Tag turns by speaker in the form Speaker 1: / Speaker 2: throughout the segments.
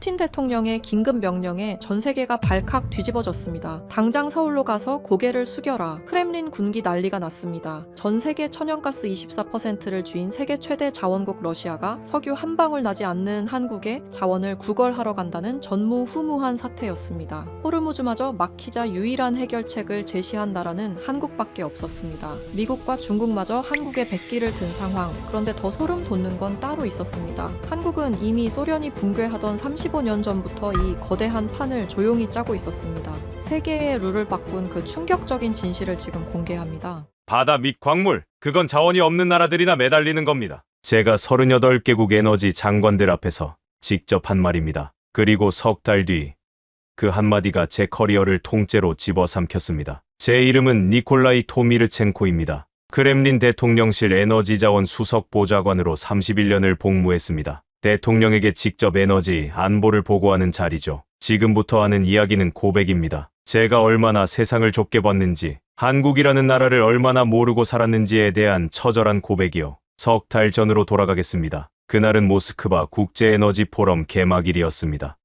Speaker 1: 푸틴 대통령의 긴급 명령에 전 세계가 발칵 뒤집어졌습니다. 당장 서울로 가서 고개를 숙여라. 크렘린 군기 난리가 났습니다. 전 세계 천연가스 24%를 쥐인 세계 최대 자원국 러시아가 석유 한 방울 나지 않는 한국에 자원을 구걸하러 간다는 전무후무한 사태였습니다. 호르무즈마저 막히자 유일한 해결책을 제시한 나라는 한국밖에 없었습니다. 미국과 중국마저 한국에 백기를 든 상황. 그런데 더 소름 돋는 건 따로 있었습니다. 한국은 이미 소련이 붕괴하던 35년 전부터 이 거대한 판을 조용히 짜고 있었습니다. 세계의 룰을 바꾼 그 충격적인 진실을 지금 공개합니다.
Speaker 2: 바다 및 광물, 그건 자원이 없는 나라들이나 매달리는 겁니다. 제가 38개국 에너지 장관들 앞에서 직접 한 말입니다. 그리고 석 달 뒤 그 한마디가 제 커리어를 통째로 집어삼켰습니다. 제 이름은 니콜라이 토미르첸코입니다. 크렘린 대통령실 에너지자원 수석 보좌관으로 31년을 복무했습니다. 대통령에게 직접 에너지 안보를 보고하는 자리죠. 지금부터 하는 이야기는 고백입니다. 제가 얼마나 세상을 좁게 봤는지, 한국이라는 나라를 얼마나 모르고 살았는지에 대한 처절한 고백이요. 석 달 전으로 돌아가겠습니다. 그날은 모스크바 국제에너지 포럼 개막일이었습니다.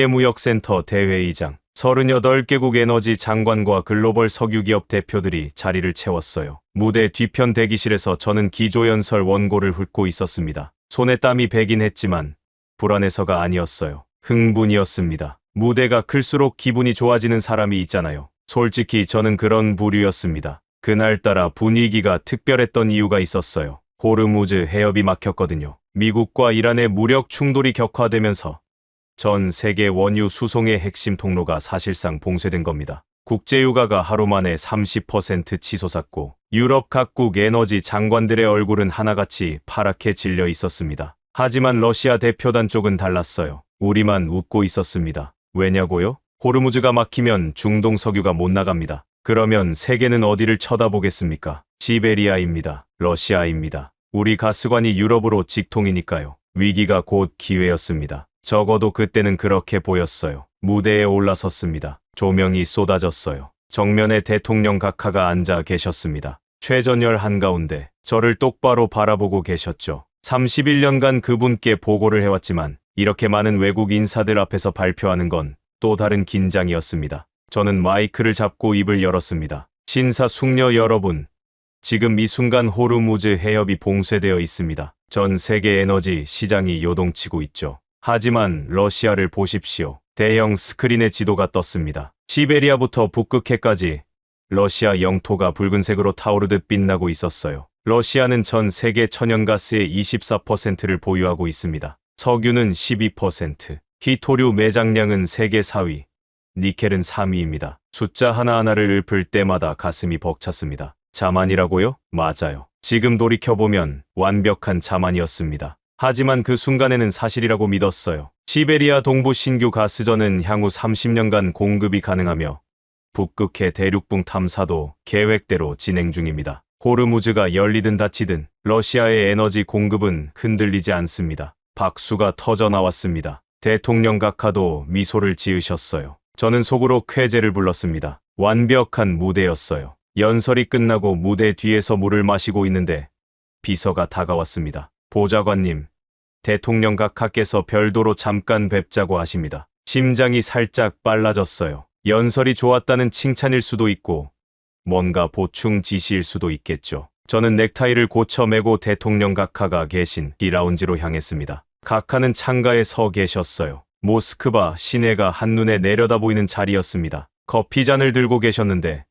Speaker 2: 세계무역센터 대회의장, 38개국 에너지 장관과 글로벌 석유기업 대표들이 자리를 채웠어요. 무대 뒤편 대기실에서 저는 기조연설 원고를 훑고 있었습니다. 손에 땀이 배긴 했지만 불안해서가 아니었어요. 흥분이었습니다. 무대가 클수록 기분이 좋아지는 사람이 있잖아요. 솔직히 저는 그런 부류였습니다. 그날따라 분위기가 특별했던 이유가 있었어요. 호르무즈 해협이 막혔거든요. 미국과 이란의 무력 충돌이 격화되면서 전 세계 원유 수송의 핵심 통로가 사실상 봉쇄된 겁니다. 국제유가가 하루 만에 30% 치솟았고 유럽 각국 에너지 장관들의 얼굴은 하나같이 파랗게 질려 있었습니다. 하지만 러시아 대표단 쪽은 달랐어요. 우리만 웃고 있었습니다. 왜냐고요? 호르무즈가 막히면 중동 석유가 못 나갑니다. 그러면 세계는 어디를 쳐다보겠습니까? 시베리아입니다. 러시아입니다. 우리 가스관이 유럽으로 직통이니까요. 위기가 곧 기회였습니다. 적어도 그때는 그렇게 보였어요. 무대에 올라섰습니다. 조명이 쏟아졌어요. 정면에 대통령 각하가 앉아 계셨습니다. 최전열 한가운데 저를 똑바로 바라보고 계셨죠. 31년간 그분께 보고를 해왔지만 이렇게 많은 외국 인사들 앞에서 발표하는 건 또 다른 긴장이었습니다. 저는 마이크를 잡고 입을 열었습니다. 신사숙녀 여러분, 지금 이 순간 호르무즈 해협이 봉쇄되어 있습니다. 전 세계 에너지 시장이 요동치고 있죠. 하지만 러시아를 보십시오. 대형 스크린의 지도가 떴습니다. 시베리아부터 북극해까지 러시아 영토가 붉은색으로 타오르듯 빛나고 있었어요. 러시아는 전 세계 천연가스의 24%를 보유하고 있습니다. 석유는 12%, 히토류 매장량은 세계 4위, 니켈은 3위입니다. 숫자 하나하나를 읊을 때마다 가슴이 벅찼습니다. 자만이라고요? 맞아요. 지금 돌이켜보면 완벽한 자만이었습니다. 하지만 그 순간에는 사실이라고 믿었어요. 시베리아 동부 신규 가스전은 향후 30년간 공급이 가능하며 북극해 대륙붕 탐사도 계획대로 진행 중입니다. 호르무즈가 열리든 닫히든 러시아의 에너지 공급은 흔들리지 않습니다. 박수가 터져 나왔습니다. 대통령 각하도 미소를 지으셨어요. 저는 속으로 쾌재를 불렀습니다. 완벽한 무대였어요. 연설이 끝나고 무대 뒤에서 물을 마시고 있는데 비서가 다가왔습니다. 보좌관님, 대통령 각하께서 별도로 잠깐 뵙자고 하십니다. 심장이 살짝 빨라졌어요. 연설이 좋았다는 칭찬일 수도 있고 뭔가 보충 지시일 수도 있겠죠. 저는 넥타이를 고쳐 매고 대통령 각하가 계신 이 라운지로 향했습니다. 각하는 창가에 서 계셨어요. 모스크바 시내가 한눈에 내려다 보이는 자리였습니다. 커피잔을 들고 계셨는데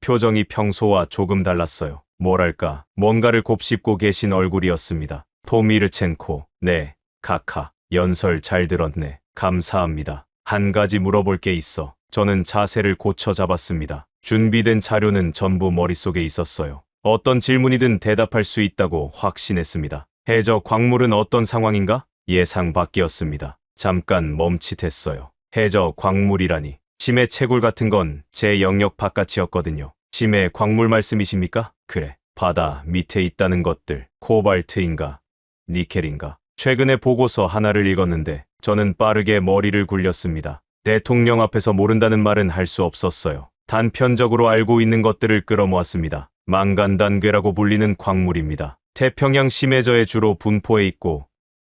Speaker 2: 표정이 평소와 조금 달랐어요. 뭐랄까, 뭔가를 곱씹고 계신 얼굴이었습니다. 토미르첸코, 네, 각하, 연설 잘 들었네. 감사합니다. 한 가지 물어볼 게 있어. 저는 자세를 고쳐 잡았습니다. 준비된 자료는 전부 머릿속에 있었어요. 어떤 질문이든 대답할 수 있다고 확신했습니다. 해저 광물은 어떤 상황인가? 예상 밖이었습니다. 잠깐 멈칫했어요. 해저 광물이라니. 심해 채굴 같은 건 제 영역 바깥이었거든요. 심해 광물 말씀이십니까? 그래. 바다 밑에 있다는 것들. 코발트인가? 니켈인가? 최근에 보고서 하나를 읽었는데 저는 빠르게 머리를 굴렸습니다. 대통령 앞에서 모른다는 말은 할 수 없었어요. 단편적으로 알고 있는 것들을 끌어모았습니다. 망간단괴라고 불리는 광물입니다. 태평양 심해저에 주로 분포해 있고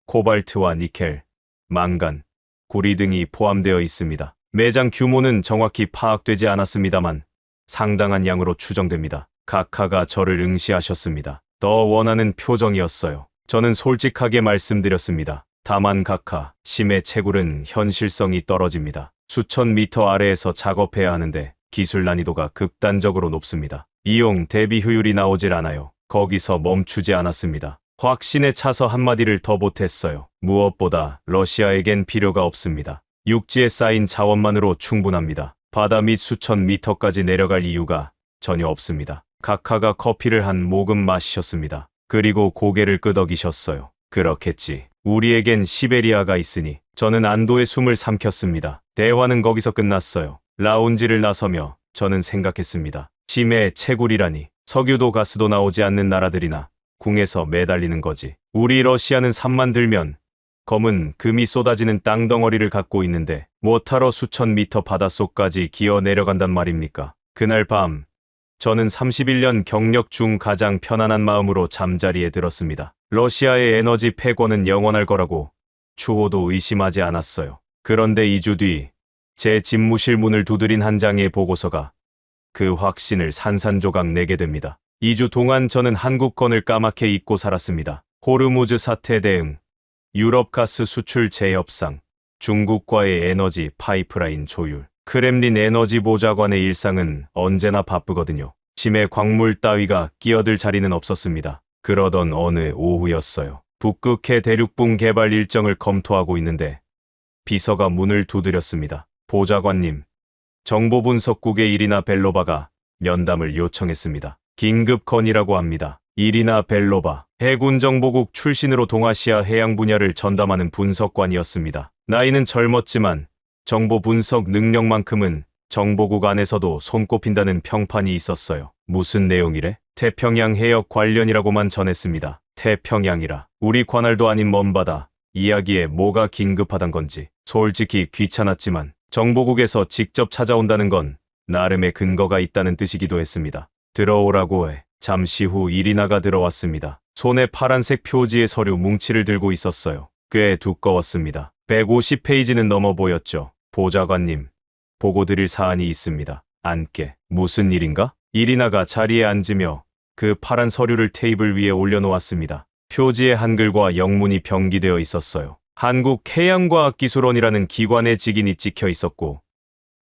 Speaker 2: 코발트와 니켈, 망간, 구리 등이 포함되어 있습니다. 매장 규모는 정확히 파악되지 않았습니다만 상당한 양으로 추정됩니다. 카카가 저를 응시하셨습니다. 더 원하는 표정이었어요. 저는 솔직하게 말씀드렸습니다. 다만 카카, 심해 채굴은 현실성이 떨어집니다. 수천 미터 아래에서 작업해야 하는데 기술 난이도가 극단적으로 높습니다. 이용 대비 효율이 나오질 않아요. 거기서 멈추지 않았습니다. 확신에 차서 한마디를 더 보탰어요. 무엇보다 러시아에겐 필요가 없습니다. 육지에 쌓인 자원만으로 충분합니다. 바다 밑 수천 미터까지 내려갈 이유가 전혀 없습니다. 카카가 커피를 한 모금 마시셨습니다. 그리고 고개를 끄덕이셨어요. 그렇겠지. 우리에겐 시베리아가 있으니. 저는 안도의 숨을 삼켰습니다. 대화는 거기서 끝났어요. 라운지를 나서며 저는 생각했습니다. 심해 채굴이라니. 석유도 가스도 나오지 않는 나라들이나 궁에서 매달리는 거지. 우리 러시아는 산만 들면 검은 금이 쏟아지는 땅덩어리를 갖고 있는데 뭐하러 수천 미터 바닷속까지 기어 내려간단 말입니까? 그날 밤 저는 31년 경력 중 가장 편안한 마음으로 잠자리에 들었습니다. 러시아의 에너지 패권은 영원할 거라고 추호도 의심하지 않았어요. 그런데 2주 뒤 제 집무실 문을 두드린 한 장의 보고서가 그 확신을 산산조각 내게 됩니다. 2주 동안 저는 한국권을 까맣게 잊고 살았습니다. 호르무즈 사태 대응, 유럽 가스 수출 재협상, 중국과의 에너지 파이프라인 조율, 크렘린 에너지 보좌관의 일상은 언제나 바쁘거든요. 심해 광물 따위가 끼어들 자리는 없었습니다. 그러던 어느 오후였어요. 북극해 대륙붕 개발 일정을 검토하고 있는데 비서가 문을 두드렸습니다. 보좌관님, 정보분석국의 이리나 벨로바가 면담을 요청했습니다. 긴급 건의라고 합니다. 이리나 벨로바, 해군정보국 출신으로 동아시아 해양 분야를 전담하는 분석관이었습니다. 나이는 젊었지만 정보 분석 능력만큼은 정보국 안에서도 손꼽힌다는 평판이 있었어요. 무슨 내용이래? 태평양 해역 관련이라고만 전했습니다. 태평양이라. 우리 관할도 아닌 먼바다. 이야기에 뭐가 긴급하단 건지. 솔직히 귀찮았지만 정보국에서 직접 찾아온다는 건 나름의 근거가 있다는 뜻이기도 했습니다. 들어오라고 해. 잠시 후 이리나가 들어왔습니다. 손에 파란색 표지의 서류 뭉치를 들고 있었어요. 꽤 두꺼웠습니다. 150페이지는 넘어 보였죠. 보좌관님, 보고 드릴 사안이 있습니다. 앉게. 무슨 일인가? 이리나가 자리에 앉으며 그 파란 서류를 테이블 위에 올려놓았습니다. 표지에 한글과 영문이 병기되어 있었어요. 한국해양과학기술원이라는 기관의 직인이 찍혀 있었고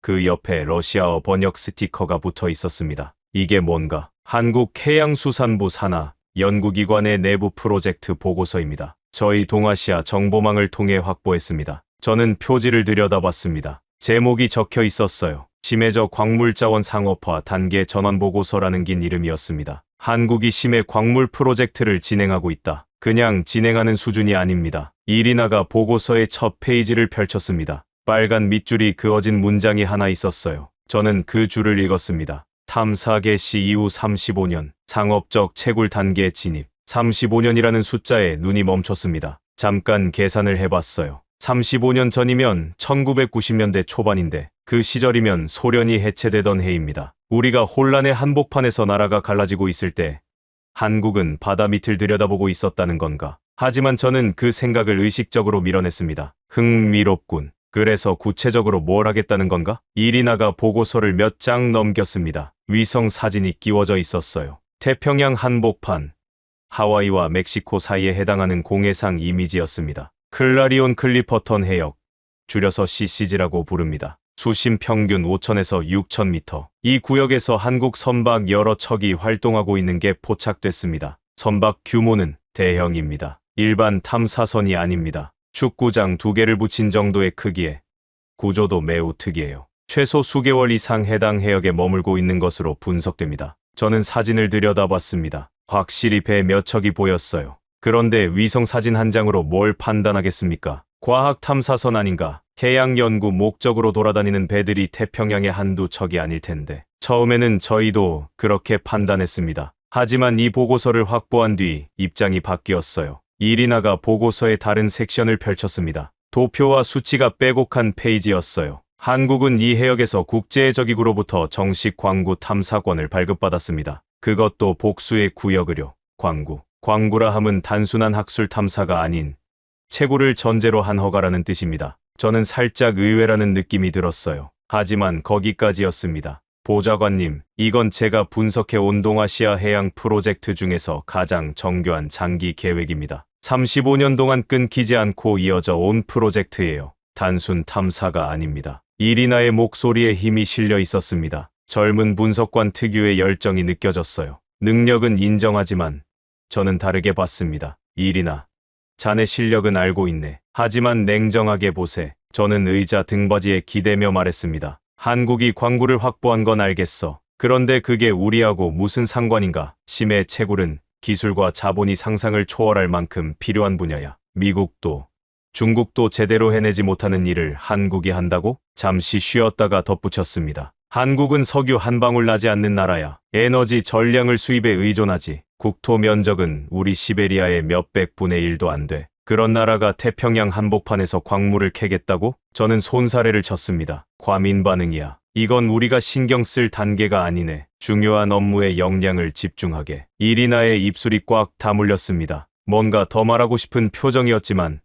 Speaker 2: 그 옆에 러시아어 번역 스티커가 붙어 있었습니다. 이게 뭔가? 한국해양수산부 산하 연구기관의 내부 프로젝트 보고서입니다. 저희 동아시아 정보망을 통해 확보했습니다. 저는 표지를 들여다봤습니다. 제목이 적혀 있었어요. 심해저 광물자원 상업화 단계 전환 보고서라는 긴 이름이었습니다. 한국이 심해 광물 프로젝트를 진행하고 있다. 그냥 진행하는 수준이 아닙니다. 이리나가 보고서의 첫 페이지를 펼쳤습니다. 빨간 밑줄이 그어진 문장이 하나 있었어요. 저는 그 줄을 읽었습니다. 탐사 개시 이후 35년, 상업적 채굴 단계 진입. 35년이라는 숫자에 눈이 멈췄습니다. 잠깐 계산을 해봤어요. 35년 전이면 1990년대 초반인데 그 시절이면 소련이 해체되던 해입니다. 우리가 혼란의 한복판에서 나라가 갈라지고 있을 때 한국은 바다 밑을 들여다보고 있었다는 건가? 하지만 저는 그 생각을 의식적으로 밀어냈습니다. 흥미롭군. 그래서 구체적으로 뭘 하겠다는 건가? 이리나가 보고서를 몇 장 넘겼습니다. 위성 사진이 끼워져 있었어요. 태평양 한복판, 하와이와 멕시코 사이에 해당하는 공해상 이미지였습니다. 클라리온 클리퍼턴 해역, 줄여서 CCG라고 부릅니다. 수심 평균 5,000에서 6,000m. 이 구역에서 한국 선박 여러 척이 활동하고 있는 게 포착됐습니다. 선박 규모는 대형입니다. 일반 탐사선이 아닙니다. 축구장 2개를 붙인 정도의 크기에 구조도 매우 특이해요. 최소 수개월 이상 해당 해역에 머물고 있는 것으로 분석됩니다. 저는 사진을 들여다봤습니다. 확실히 배 몇 척이 보였어요. 그런데 위성 사진 한 장으로 뭘 판단하겠습니까? 과학 탐사선 아닌가? 해양 연구 목적으로 돌아다니는 배들이 태평양의 한두 척이 아닐 텐데. 처음에는 저희도 그렇게 판단했습니다. 하지만 이 보고서를 확보한 뒤 입장이 바뀌었어요. 이리나가 보고서의 다른 섹션을 펼쳤습니다. 도표와 수치가 빼곡한 페이지였어요. 한국은 이 해역에서 국제적기구로부터 정식 광구 탐사권을 발급받았습니다. 그것도 복수의 구역의료, 광구. 광구라 함은 단순한 학술 탐사가 아닌 채굴을 전제로 한 허가라는 뜻입니다. 저는 살짝 의외라는 느낌이 들었어요. 하지만 거기까지였습니다. 보좌관님, 이건 제가 분석해 온 동아시아 해양 프로젝트 중에서 가장 정교한 장기 계획입니다. 35년 동안 끊기지 않고 이어져 온 프로젝트예요. 단순 탐사가 아닙니다. 이리나의 목소리에 힘이 실려 있었습니다. 젊은 분석관 특유의 열정이 느껴졌어요. 능력은 인정하지만 저는 다르게 봤습니다. 이리나, 자네 실력은 알고 있네. 하지만 냉정하게 보세. 저는 의자 등받이에 기대며 말했습니다. 한국이 광구를 확보한 건 알겠어. 그런데 그게 우리하고 무슨 상관인가? 심해 채굴은 기술과 자본이 상상을 초월할 만큼 필요한 분야야. 미국도 중국도 제대로 해내지 못하는 일을 한국이 한다고? 잠시 쉬었다가 덧붙였습니다. 한국은 석유 한 방울 나지 않는 나라야. 에너지 전량을 수입에 의존하지. 국토 면적은 우리 시베리아의 몇백 분의 1도 안 돼. 그런 나라가 태평양 한복판에서 광물을 캐겠다고? 저는 손사래를 쳤습니다. 과민 반응이야. 이건 우리가 신경 쓸 단계가 아니네. 중요한 업무에 역량을 집중하게. 이리나의 입술이 꽉 다물렸습니다. 뭔가 더 말하고 싶은 표정이었지만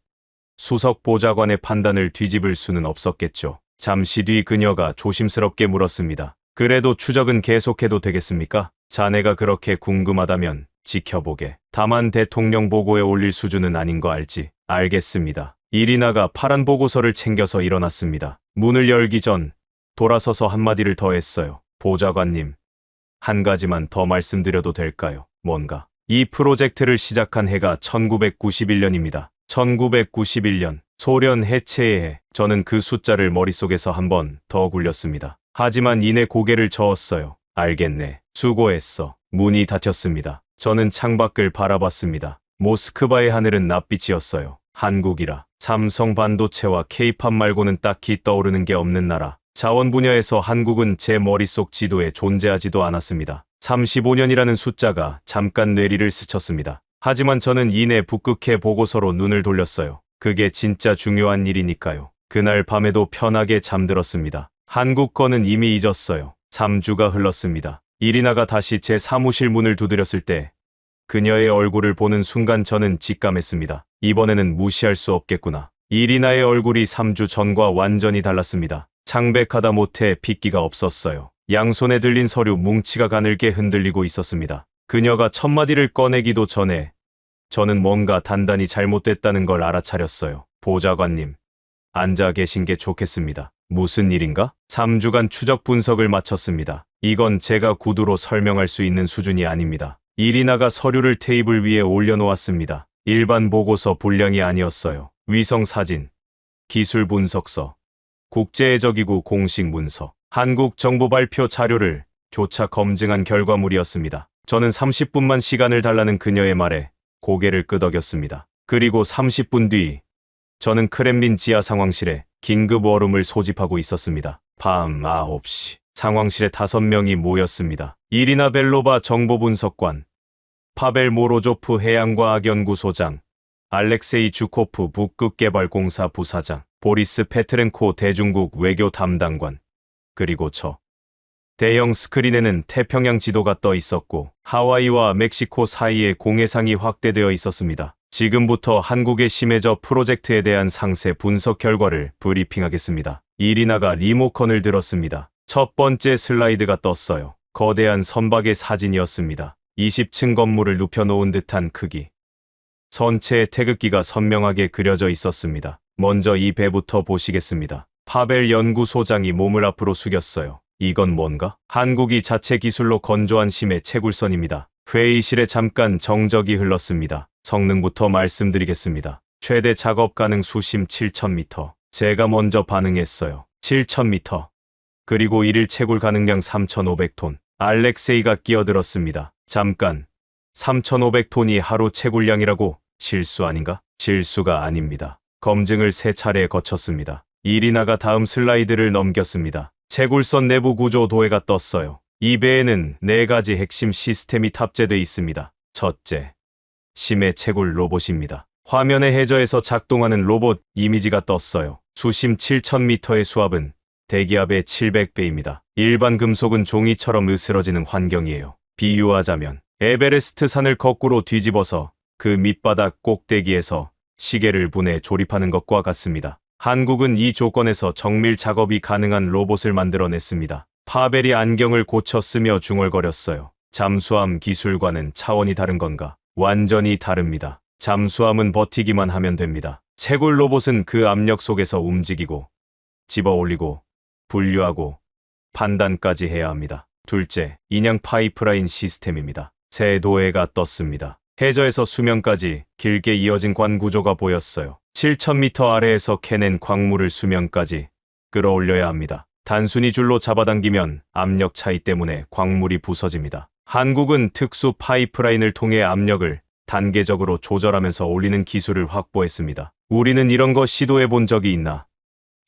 Speaker 2: 수석 보좌관의 판단을 뒤집을 수는 없었겠죠. 잠시 뒤 그녀가 조심스럽게 물었습니다. 그래도 추적은 계속해도 되겠습니까? 자네가 그렇게 궁금하다면 지켜보게. 다만 대통령 보고에 올릴 수준은 아닌 거 알지? 알겠습니다. 이리나가 파란 보고서를 챙겨서 일어났습니다. 문을 열기 전 돌아서서 한마디를 더 했어요. 보좌관님, 한 가지만 더 말씀드려도 될까요? 뭔가. 이 프로젝트를 시작한 해가 1991년입니다. 1991년, 소련 해체의 해. 저는 그 숫자를 머릿속에서 한 번 더 굴렸습니다. 하지만 이내 고개를 저었어요. 알겠네. 수고했어. 문이 닫혔습니다. 저는 창밖을 바라봤습니다. 모스크바의 하늘은 낯빛이었어요. 한국이라. 삼성 반도체와 K-팝 말고는 딱히 떠오르는 게 없는 나라. 자원 분야에서 한국은 제 머릿속 지도에 존재하지도 않았습니다. 35년이라는 숫자가 잠깐 뇌리를 스쳤습니다. 하지만 저는 이내 북극해 보고서로 눈을 돌렸어요. 그게 진짜 중요한 일이니까요. 그날 밤에도 편하게 잠들었습니다. 한국 거는 이미 잊었어요. 3주가 흘렀습니다. 이리나가 다시 제 사무실 문을 두드렸을 때 그녀의 얼굴을 보는 순간 저는 직감했습니다. 이번에는 무시할 수 없겠구나. 이리나의 얼굴이 3주 전과 완전히 달랐습니다. 창백하다 못해 핏기가 없었어요. 양손에 들린 서류 뭉치가 가늘게 흔들리고 있었습니다. 그녀가 첫 마디를 꺼내기도 전에 저는 뭔가 단단히 잘못됐다는 걸 알아차렸어요. 보좌관님, 앉아 계신 게 좋겠습니다. 무슨 일인가? 3주간 추적 분석을 마쳤습니다. 이건 제가 구두로 설명할 수 있는 수준이 아닙니다. 이리나가 서류를 테이블 위에 올려놓았습니다. 일반 보고서 분량이 아니었어요. 위성 사진, 기술 분석서, 국제해적기구 공식 문서, 한국 정부 발표 자료를 조차 검증한 결과물이었습니다. 저는 30분만 시간을 달라는 그녀의 말에 고개를 끄덕였습니다. 그리고 30분 뒤 저는 크렘린 지하 상황실에 긴급 워룸을 소집하고 있었습니다. 밤 9시. 상황실에 5명이 모였습니다. 이리나 벨로바 정보분석관, 파벨 모로조프 해양과학연구소장, 알렉세이 주코프 북극개발공사 부사장, 보리스 페트렌코 대중국 외교 담당관, 그리고 저. 대형 스크린에는 태평양 지도가 떠 있었고 하와이와 멕시코 사이에 공해상이 확대되어 있었습니다. 지금부터 한국의 심해저 프로젝트에 대한 상세 분석 결과를 브리핑하겠습니다. 이리나가 리모컨을 들었습니다. 첫 번째 슬라이드가 떴어요. 거대한 선박의 사진이었습니다. 20층 건물을 눕혀놓은 듯한 크기. 선체에 태극기가 선명하게 그려져 있었습니다. 먼저 이 배부터 보시겠습니다. 파벨 연구소장이 몸을 앞으로 숙였어요. 이건 뭔가? 한국이 자체 기술로 건조한 심해 채굴선입니다. 회의실에 잠깐 정적이 흘렀습니다. 성능부터 말씀드리겠습니다. 최대 작업 가능 수심 7,000m. 제가 먼저 반응했어요. 7,000m. 그리고 1일 채굴 가능량 3,500톤. 알렉세이가 끼어들었습니다. 잠깐. 3,500톤이 하루 채굴량이라고? 실수 아닌가? 실수가 아닙니다. 검증을 3차례 거쳤습니다. 이리나가 다음 슬라이드를 넘겼습니다. 채굴선 내부 구조 도해가 떴어요. 이 배에는 4가지 핵심 시스템이 탑재되어 있습니다. 첫째, 심해 채굴 로봇입니다. 화면의 해저에서 작동하는 로봇 이미지가 떴어요. 수심 7,000m의 수압은 대기압의 700배입니다. 일반 금속은 종이처럼 으스러지는 환경이에요. 비유하자면 에베레스트 산을 거꾸로 뒤집어서 그 밑바닥 꼭대기에서 시계를 분해 조립하는 것과 같습니다. 한국은 이 조건에서 정밀 작업이 가능한 로봇을 만들어냈습니다. 파벨이 안경을 고쳐 쓰며 중얼거렸어요. 잠수함 기술과는 차원이 다른 건가? 완전히 다릅니다. 잠수함은 버티기만 하면 됩니다. 채굴 로봇은 그 압력 속에서 움직이고, 집어 올리고, 분류하고, 판단까지 해야 합니다. 둘째, 인양 파이프라인 시스템입니다. 새 도해가 떴습니다. 해저에서 수면까지 길게 이어진 관 구조가 보였어요. 7,000m 아래에서 캐낸 광물을 수면까지 끌어올려야 합니다. 단순히 줄로 잡아당기면 압력 차이 때문에 광물이 부서집니다. 한국은 특수 파이프라인을 통해 압력을 단계적으로 조절하면서 올리는 기술을 확보했습니다. 우리는 이런 거 시도해 본 적이 있나?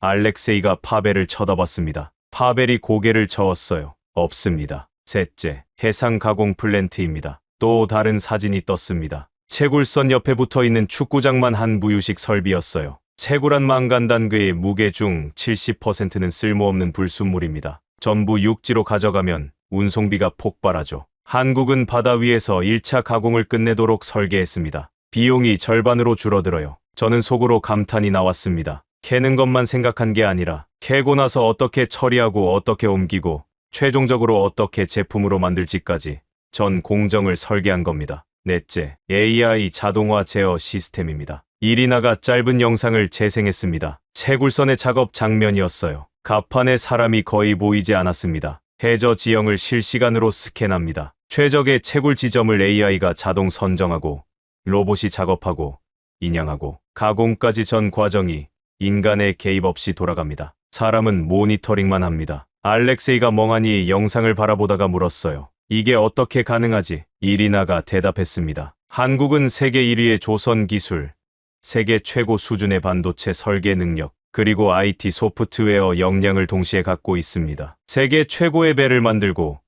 Speaker 2: 알렉세이가 파벨을 쳐다봤습니다. 파벨이 고개를 저었어요. 없습니다. 셋째, 해상 가공 플랜트입니다. 또 다른 사진이 떴습니다. 채굴선 옆에 붙어 있는 축구장만 한 무유식 설비였어요. 채굴한 망간단괴의 무게 중 70%는 쓸모없는 불순물입니다. 전부 육지로 가져가면 운송비가 폭발하죠. 한국은 바다 위에서 1차 가공을 끝내도록 설계했습니다. 비용이 절반으로 줄어들어요. 저는 속으로 감탄이 나왔습니다. 캐는 것만 생각한 게 아니라 캐고 나서 어떻게 처리하고 어떻게 옮기고 최종적으로 어떻게 제품으로 만들지까지 전 공정을 설계한 겁니다. 넷째, AI 자동화 제어 시스템입니다. 이리나가 짧은 영상을 재생했습니다. 채굴선의 작업 장면이었어요. 갑판에 사람이 거의 보이지 않았습니다. 해저 지형을 실시간으로 스캔합니다. 최적의 채굴 지점을 AI가 자동 선정하고 로봇이 작업하고 인양하고 가공까지 전 과정이 인간의 개입 없이 돌아갑니다. 사람은 모니터링만 합니다. 알렉세이가 멍하니 영상을 바라보다가 물었어요. 이게 어떻게 가능하지? 이리나가 대답했습니다. 한국은 세계 1위의 조선 기술, 세계 최고 수준의 반도체 설계 능력, 그리고 IT 소프트웨어 역량을 동시에 갖고 있습니다. 세계 최고의 배를 만들고,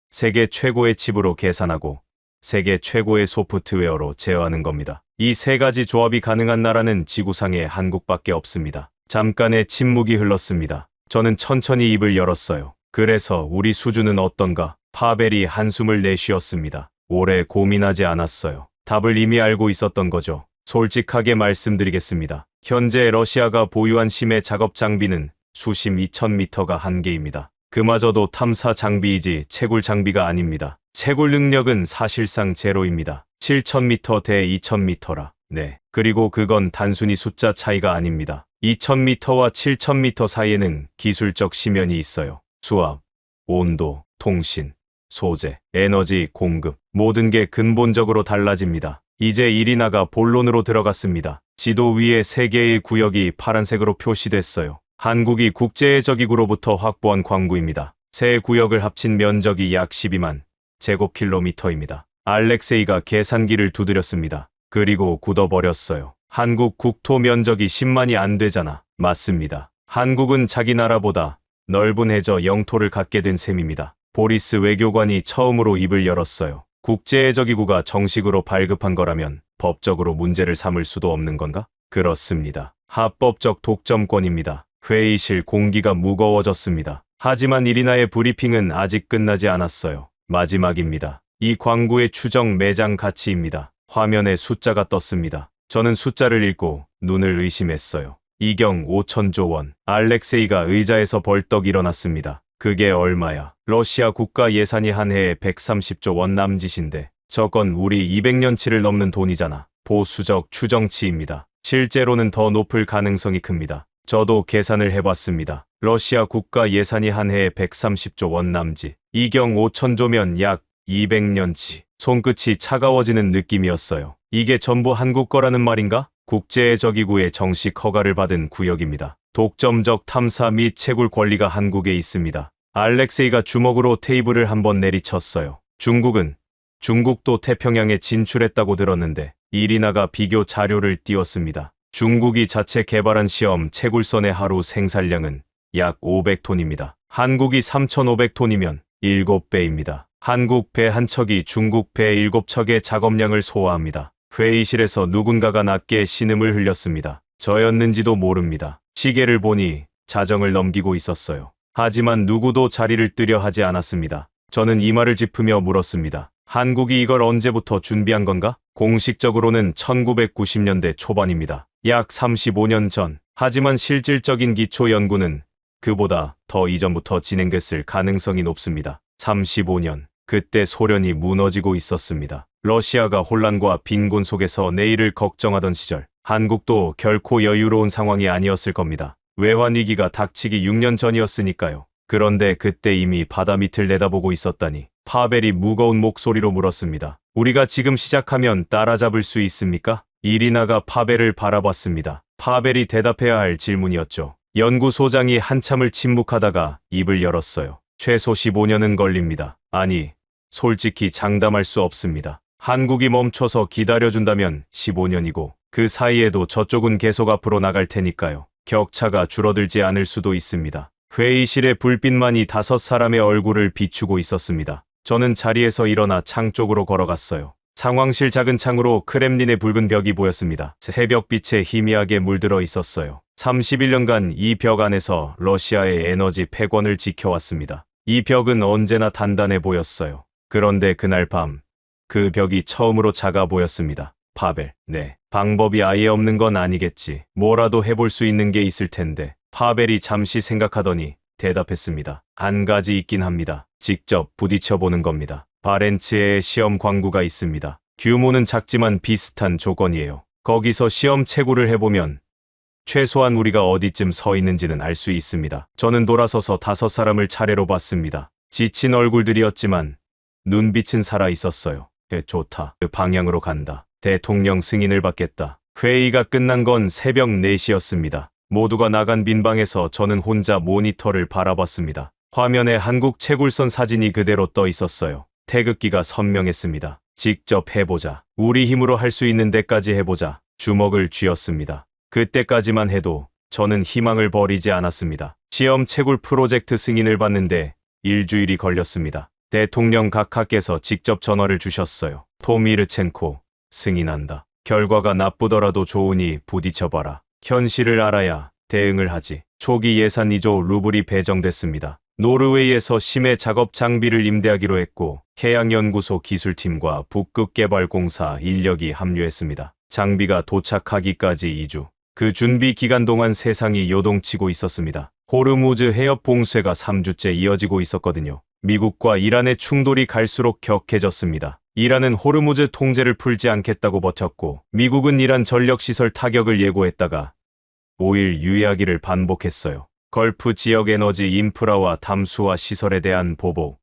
Speaker 2: 세계 최고의 칩으로 계산하고, 세계 최고의 소프트웨어로 제어하는 겁니다. 이 세 가지 조합이 가능한 나라는 지구상에 한국밖에 없습니다. 잠깐의 침묵이 흘렀습니다. 저는 천천히 입을 열었어요. 그래서 우리 수준은 어떤가? 파벨이 한숨을 내쉬었습니다. 오래 고민하지 않았어요. 답을 이미 알고 있었던 거죠. 솔직하게 말씀드리겠습니다. 현재 러시아가 보유한 심해 작업 장비는 수심 2,000m가 한계입니다. 그마저도 탐사 장비이지 채굴 장비가 아닙니다. 채굴 능력은 사실상 제로입니다. 7,000m 대 2,000m라. 네. 그리고 그건 단순히 숫자 차이가 아닙니다. 2,000m와 7,000m 사이에는 기술적 심연이 있어요. 수압, 온도, 통신, 소재, 에너지, 공급, 모든 게 근본적으로 달라집니다. 이제 이리나가 본론으로 들어갔습니다. 지도 위에 세 개의 구역이 파란색으로 표시됐어요. 한국이 국제해저기구로부터 확보한 광구입니다. 세 구역을 합친 면적이 약 12만 제곱킬로미터입니다. 알렉세이가 계산기를 두드렸습니다. 그리고 굳어버렸어요. 한국 국토 면적이 10만이 안 되잖아. 맞습니다. 한국은 자기 나라보다 넓은 해저 영토를 갖게 된 셈입니다. 보리스 외교관이 처음으로 입을 열었어요. 국제해저기구가 정식으로 발급한 거라면 법적으로 문제를 삼을 수도 없는 건가? 그렇습니다. 합법적 독점권입니다. 회의실 공기가 무거워졌습니다. 하지만 이리나의 브리핑은 아직 끝나지 않았어요. 마지막입니다. 이 광구의 추정 매장 가치입니다. 화면에 숫자가 떴습니다. 저는 숫자를 읽고 눈을 의심했어요. 이경 5천조 원. 알렉세이가 의자에서 벌떡 일어났습니다. 그게 얼마야? 러시아 국가 예산이 한 해에 130조 원 남짓인데 저건 우리 200년치를 넘는 돈이잖아. 보수적 추정치입니다. 실제로는 더 높을 가능성이 큽니다. 저도 계산을 해봤습니다. 러시아 국가 예산이 한 해에 130조 원 남짓. 이경 5천조면 약 200년치. 손끝이 차가워지는 느낌이었어요. 이게 전부 한국 거라는 말인가? 국제해저기구의 정식 허가를 받은 구역입니다. 독점적 탐사 및 채굴 권리가 한국에 있습니다. 알렉세이가 주먹으로 테이블을 한번 내리쳤어요. 중국도 태평양에 진출했다고 들었는데 이리나가 비교 자료를 띄웠습니다. 중국이 자체 개발한 시험 채굴선의 하루 생산량은 약 500톤입니다. 한국이 3,500톤이면 7배입니다. 한국 배 한 척이 중국 배 7척의 작업량을 소화합니다. 회의실에서 누군가가 낮게 신음을 흘렸습니다. 저였는지도 모릅니다. 시계를 보니 자정을 넘기고 있었어요. 하지만 누구도 자리를 뜨려 하지 않았습니다. 저는 이마를 짚으며 물었습니다. 한국이 이걸 언제부터 준비한 건가? 공식적으로는 1990년대 초반입니다. 약 35년 전. 하지만 실질적인 기초 연구는 그보다 더 이전부터 진행됐을 가능성이 높습니다. 35년, 그때 소련이 무너지고 있었습니다. 러시아가 혼란과 빈곤 속에서 내일을 걱정하던 시절, 한국도 결코 여유로운 상황이 아니었을 겁니다. 외환 위기가 닥치기 6년 전이었으니까요. 그런데 그때 이미 바다 밑을 내다보고 있었다니. 파벨이 무거운 목소리로 물었습니다. 우리가 지금 시작하면 따라잡을 수 있습니까? 이리나가 파벨을 바라봤습니다. 파벨이 대답해야 할 질문이었죠. 연구소장이 한참을 침묵하다가 입을 열었어요. 최소 15년은 걸립니다. 아니, 솔직히 장담할 수 없습니다. 한국이 멈춰서 기다려준다면 15년이고 그 사이에도 저쪽은 계속 앞으로 나갈 테니까요. 격차가 줄어들지 않을 수도 있습니다. 회의실의 불빛만이 5사람의 얼굴을 비추고 있었습니다. 저는 자리에서 일어나 창 쪽으로 걸어갔어요. 상황실 작은 창으로 크렘린의 붉은 벽이 보였습니다. 새벽빛에 희미하게 물들어 있었어요. 31년간 이 벽 안에서 러시아의 에너지 패권을 지켜왔습니다. 이 벽은 언제나 단단해 보였어요. 그런데 그날 밤, 그 벽이 처음으로 작아 보였습니다. 파벨, 네, 방법이 아예 없는 건 아니겠지. 뭐라도 해볼 수 있는 게 있을 텐데. 파벨이 잠시 생각하더니 대답했습니다. 한 가지 있긴 합니다. 직접 부딪혀보는 겁니다. 바렌츠에 시험 광구가 있습니다. 규모는 작지만 비슷한 조건이에요. 거기서 시험 채굴을 해보면 최소한 우리가 어디쯤 서 있는지는 알 수 있습니다. 저는 돌아서서 5사람을 차례로 봤습니다. 지친 얼굴들이었지만 눈빛은 살아 있었어요. 좋다. 그 방향으로 간다. 대통령 승인을 받겠다. 회의가 끝난 건 새벽 4시였습니다. 모두가 나간 빈 방에서 저는 혼자 모니터를 바라봤습니다. 화면에 한국 채굴선 사진이 그대로 떠 있었어요. 태극기가 선명했습니다. 직접 해보자. 우리 힘으로 할 수 있는 데까지 해보자. 주먹을 쥐었습니다. 그때까지만 해도 저는 희망을 버리지 않았습니다. 시험 채굴 프로젝트 승인을 받는데 일주일이 걸렸습니다. 대통령 각하께서 직접 전화를 주셨어요. 토미르첸코, 승인한다. 결과가 나쁘더라도 좋으니 부딪혀봐라. 현실을 알아야 대응을 하지. 초기 예산 2조 루블이 배정됐습니다. 노르웨이에서 심해 작업 장비를 임대하기로 했고 해양연구소 기술팀과 북극개발공사 인력이 합류했습니다. 장비가 도착하기까지 2주. 그 준비 기간 동안 세상이 요동치고 있었습니다. 호르무즈 해협 봉쇄가 3주째 이어지고 있었거든요. 미국과 이란의 충돌이 갈수록 격해졌습니다. 이란은 호르무즈 통제를 풀지 않겠다고 버텼고 미국은 이란 전력시설 타격을 예고했다가 5일 유예하기를 반복했어요. 걸프 지역 에너지 인프라와 담수화 시설에 대한 보복,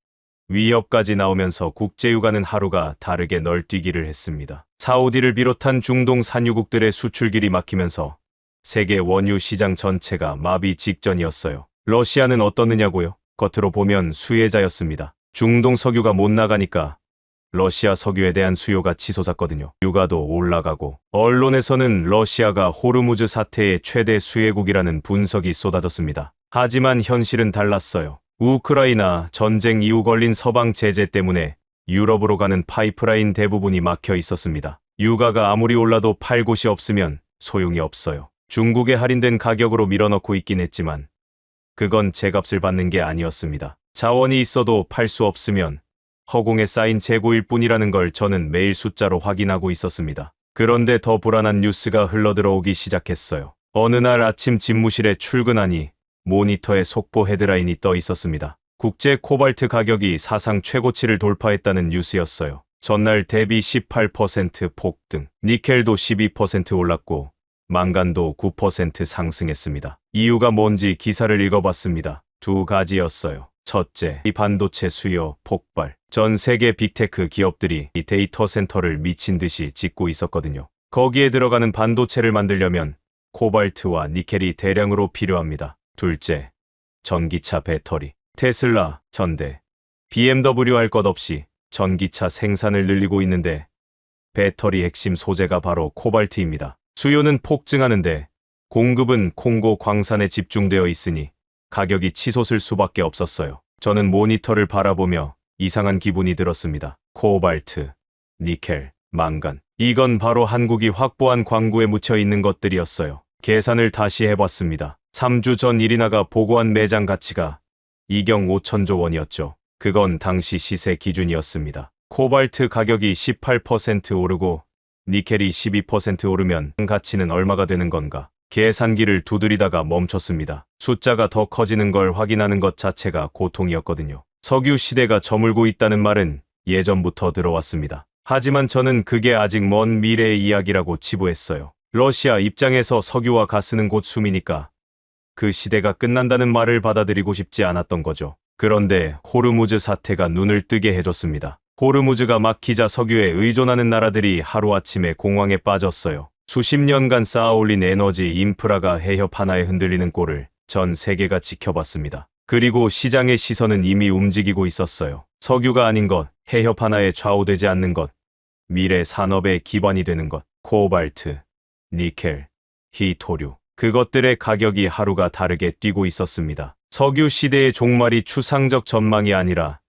Speaker 2: 위협까지 나오면서 국제유가는 하루가 다르게 널뛰기를 했습니다. 사우디를 비롯한 중동 산유국들의 수출길이 막히면서 세계 원유 시장 전체가 마비 직전이었어요. 러시아는 어떻느냐고요? 겉으로 보면 수혜자였습니다. 중동 석유가 못 나가니까 러시아 석유에 대한 수요가 치솟았거든요. 유가도 올라가고 언론에서는 러시아가 호르무즈 사태의 최대 수혜국이라는 분석이 쏟아졌습니다. 하지만 현실은 달랐어요. 우크라이나 전쟁 이후 걸린 서방 제재 때문에 유럽으로 가는 파이프라인 대부분이 막혀 있었습니다. 유가가 아무리 올라도 팔 곳이 없으면 소용이 없어요. 중국에 할인된 가격으로 밀어넣고 있긴 했지만 그건 제값을 받는 게 아니었습니다. 자원이 있어도 팔 수 없으면 허공에 쌓인 재고일 뿐이라는 걸 저는 매일 숫자로 확인하고 있었습니다. 그런데 더 불안한 뉴스가 흘러들어오기 시작했어요. 어느 날 아침 집무실에 출근하니 모니터에 속보 헤드라인이 떠 있었습니다. 국제 코발트 가격이 사상 최고치를 돌파했다는 뉴스였어요. 전날 대비 18% 폭등, 니켈도 12% 올랐고 망간도 9% 상승했습니다. 이유가 뭔지 기사를 읽어봤습니다. 두 가지였어요. 첫째, 이 반도체 수요 폭발. 전 세계 빅테크 기업들이 이 데이터 센터를 미친 듯이 짓고 있었거든요. 거기에 들어가는 반도체를 만들려면 코발트와 니켈이 대량으로 필요합니다. 둘째, 전기차 배터리. 테슬라, 현대, BMW 할 것 없이 전기차 생산을 늘리고 있는데 배터리 핵심 소재가 바로 코발트입니다. 수요는 폭증하는데 공급은 콩고 광산에 집중되어 있으니 가격이 치솟을 수밖에 없었어요. 저는 모니터를 바라보며 이상한 기분이 들었습니다. 코발트, 니켈, 망간. 이건 바로 한국이 확보한 광구에 묻혀 있는 것들이었어요. 계산을 다시 해봤습니다. 3주 전 이리나가 보고한 매장 가치가 2경 5천조 원이었죠. 그건 당시 시세 기준이었습니다. 코발트 가격이 18% 오르고 니켈이 12% 오르면 가치는 얼마가 되는 건가? 계산기를 두드리다가 멈췄습니다. 숫자가 더 커지는 걸 확인하는 것 자체가 고통이었거든요. 석유 시대가 저물고 있다는 말은 예전부터 들어왔습니다. 하지만 저는 그게 아직 먼 미래의 이야기라고 치부했어요. 러시아 입장에서 석유와 가스는 곧 숨이니까 그 시대가 끝난다는 말을 받아들이고 싶지 않았던 거죠. 그런데 호르무즈 사태가 눈을 뜨게 해줬습니다. 호르무즈가 막히자 석유에 의존하는 나라들이 하루아침에 공황에 빠졌어요. 수십 년간 쌓아올린 에너지 인프라가 해협 하나에 흔들리는 꼴을 전 세계가 지켜봤습니다. 그리고 시장의 시선은 이미 움직이고 있었어요. 석유가 아닌 것, 해협 하나에 좌우되지 않는 것, 미래 산업의 기반이 되는 것, 코발트, 니켈, 히토류. 그것들의 가격이 하루가 다르게 뛰고 있었습니다. 석유 시대의 종말이 추상적 전망이 아니라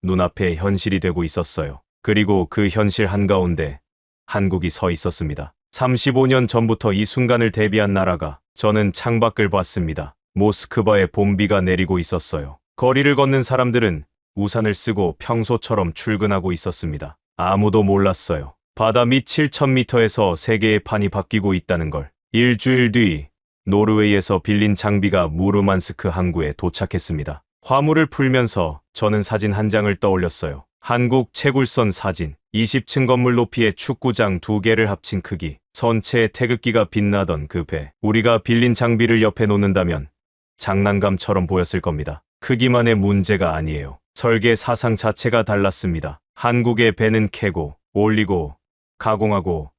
Speaker 2: 눈앞에 현실이 되고 있었어요. 그리고 그 현실 한가운데 한국이 서 있었습니다. 35년 전부터 이 순간을 대비한 나라가 저는 창밖을 봤습니다. 모스크바에 봄비가 내리고 있었어요. 거리를 걷는 사람들은 우산을 쓰고 평소처럼 출근하고 있었습니다. 아무도 몰랐어요. 바다 밑 7,000m에서 세계의 판이 바뀌고 있다는 걸. 일주일 뒤 노르웨이에서 빌린 장비가 무르만스크 항구에 도착했습니다. 화물을 풀면서 저는 사진 한 장을 떠올렸어요. 한국 채굴선 사진. 20층 건물 높이의 축구장 2개를 합친 크기. 선체에 태극기가 빛나던 그 배. 우리가 빌린 장비를 옆에 놓는다면 장난감처럼 보였을 겁니다. 크기만의 문제가 아니에요. 설계 사상 자체가 달랐습니다. 한국의 배는 캐고, 올리고, 가공하고,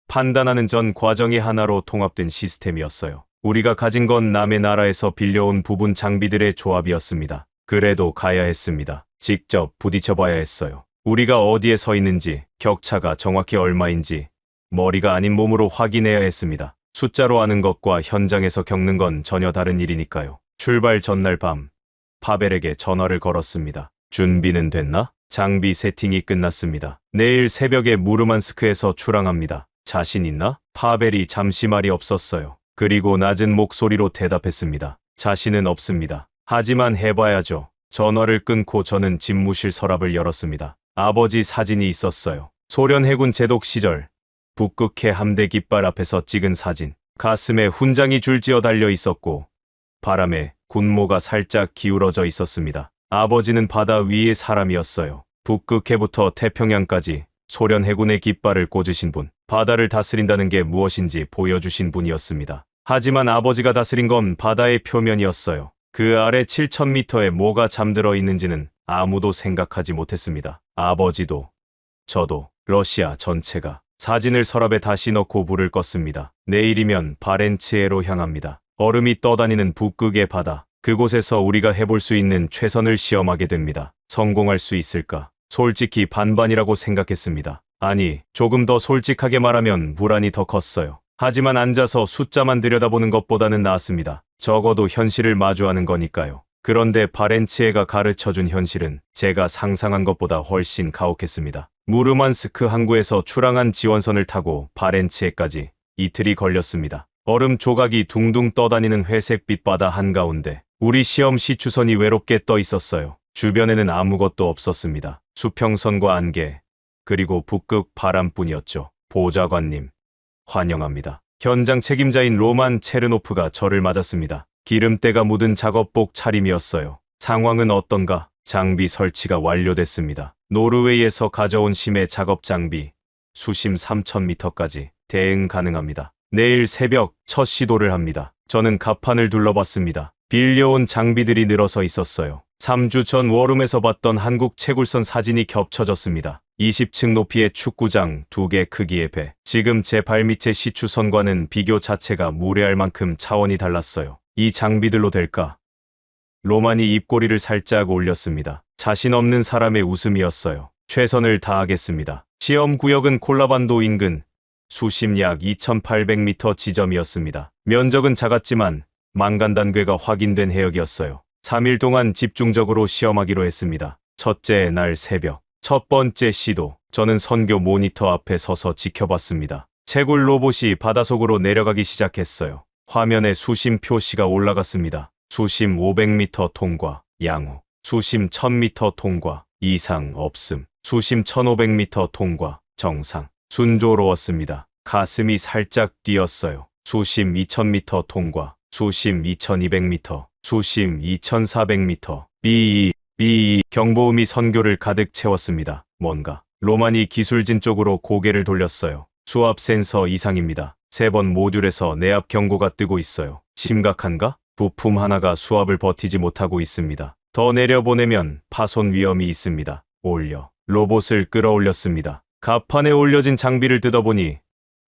Speaker 2: 판단하는 전 과정이 하나로 통합된 시스템이었어요. 우리가 가진 건 남의 나라에서 빌려온 부분 장비들의 조합이었습니다. 그래도 가야 했습니다. 직접 부딪혀봐야 했어요. 우리가 어디에 서 있는지, 격차가 정확히 얼마인지, 머리가 아닌 몸으로 확인해야 했습니다. 숫자로 아는 것과 현장에서 겪는 건 전혀 다른 일이니까요. 출발 전날 밤, 파벨에게 전화를 걸었습니다. 준비는 됐나? 장비 세팅이 끝났습니다. 내일 새벽에 무르만스크에서 출항합니다. 자신 있나? 파벨이 잠시 말이 없었어요. 그리고 낮은 목소리로 대답했습니다. 자신은 없습니다. 하지만 해봐야죠. 전화를 끊고 저는 집무실 서랍을 열었습니다. 아버지 사진이 있었어요. 소련 해군 제독 시절 북극해 함대 깃발 앞에서 찍은 사진. 가슴에 훈장이 줄지어 달려 있었고 바람에 군모가 살짝 기울어져 있었습니다. 아버지는 바다 위의 사람이었어요. 북극해부터 태평양까지 소련 해군의 깃발을 꽂으신 분. 바다를 다스린다는 게 무엇인지 보여주신 분이었습니다. 하지만 아버지가 다스린 건 바다의 표면이었어요. 그 아래 7,000m에 뭐가 잠들어 있는지는 아무도 생각하지 못했습니다. 아버지도, 저도, 러시아 전체가. 사진을 서랍에 다시 넣고 불을 껐습니다. 내일이면 바렌츠해로 향합니다. 얼음이 떠다니는 북극의 바다. 그곳에서 우리가 해볼 수 있는 최선을 시험하게 됩니다. 성공할 수 있을까? 솔직히 반반이라고 생각했습니다. 아니, 조금 더 솔직하게 말하면 불안이 더 컸어요. 하지만 앉아서 숫자만 들여다보는 것보다는 나았습니다. 적어도 현실을 마주하는 거니까요. 그런데 바렌츠해가 가르쳐준 현실은 제가 상상한 것보다 훨씬 가혹했습니다. 무르만스크 항구에서 출항한 지원선을 타고 바렌츠해까지 이틀이 걸렸습니다. 얼음 조각이 둥둥 떠다니는 회색빛 바다 한가운데 우리 시험 시추선이 외롭게 떠 있었어요. 주변에는 아무것도 없었습니다. 수평선과 안개, 그리고 북극 바람뿐이었죠. 보좌관님, 환영합니다. 현장 책임자인 로만 체르노프가 저를 맞았습니다. 기름때가 묻은 작업복 차림이었어요. 상황은 어떤가? 장비 설치가 완료됐습니다. 노르웨이에서 가져온 심해 작업 장비, 수심 3,000m까지 대응 가능합니다. 내일 새벽 첫 시도를 합니다. 저는 갑판을 둘러봤습니다. 빌려온 장비들이 늘어서 있었어요. 3주 전 워룸에서 봤던 한국 채굴선 사진이 겹쳐졌습니다. 20층 높이의 축구장 2개 크기의 배. 지금 제 발밑의 시추선과는 비교 자체가 무례할 만큼 차원이 달랐어요. 이 장비들로 될까? 로만이 입꼬리를 살짝 올렸습니다. 자신 없는 사람의 웃음이었어요. 최선을 다하겠습니다. 시험 구역은 콜라반도 인근 수심 약 2,800m 지점이었습니다. 면적은 작았지만 망간 단괴가 확인된 해역이었어요. 3일 동안 집중적으로 시험하기로 했습니다. 첫째 날 새벽, 첫 번째 시도. 저는 선교 모니터 앞에 서서 지켜봤습니다. 채굴 로봇이 바닷속으로 내려가기 시작했어요. 화면에 수심 표시가 올라갔습니다. 수심 500m 통과, 양호. 수심 1000m 통과, 이상 없음. 수심 1500m 통과, 정상. 순조로웠습니다. 가슴이 살짝 뛰었어요. 수심 2000m 통과, 수심 2200m, 수심 2400m, B 경보음이 선교를 가득 채웠습니다. 뭔가 로만이 기술진 쪽으로 고개를 돌렸어요. 수압 센서 이상입니다. 3번 모듈에서 내압 경고가 뜨고 있어요. 심각한가? 부품 하나가 수압을 버티지 못하고 있습니다. 더 내려보내면 파손 위험이 있습니다. 로봇을 끌어올렸습니다. 갑판에 올려진 장비를 뜯어보니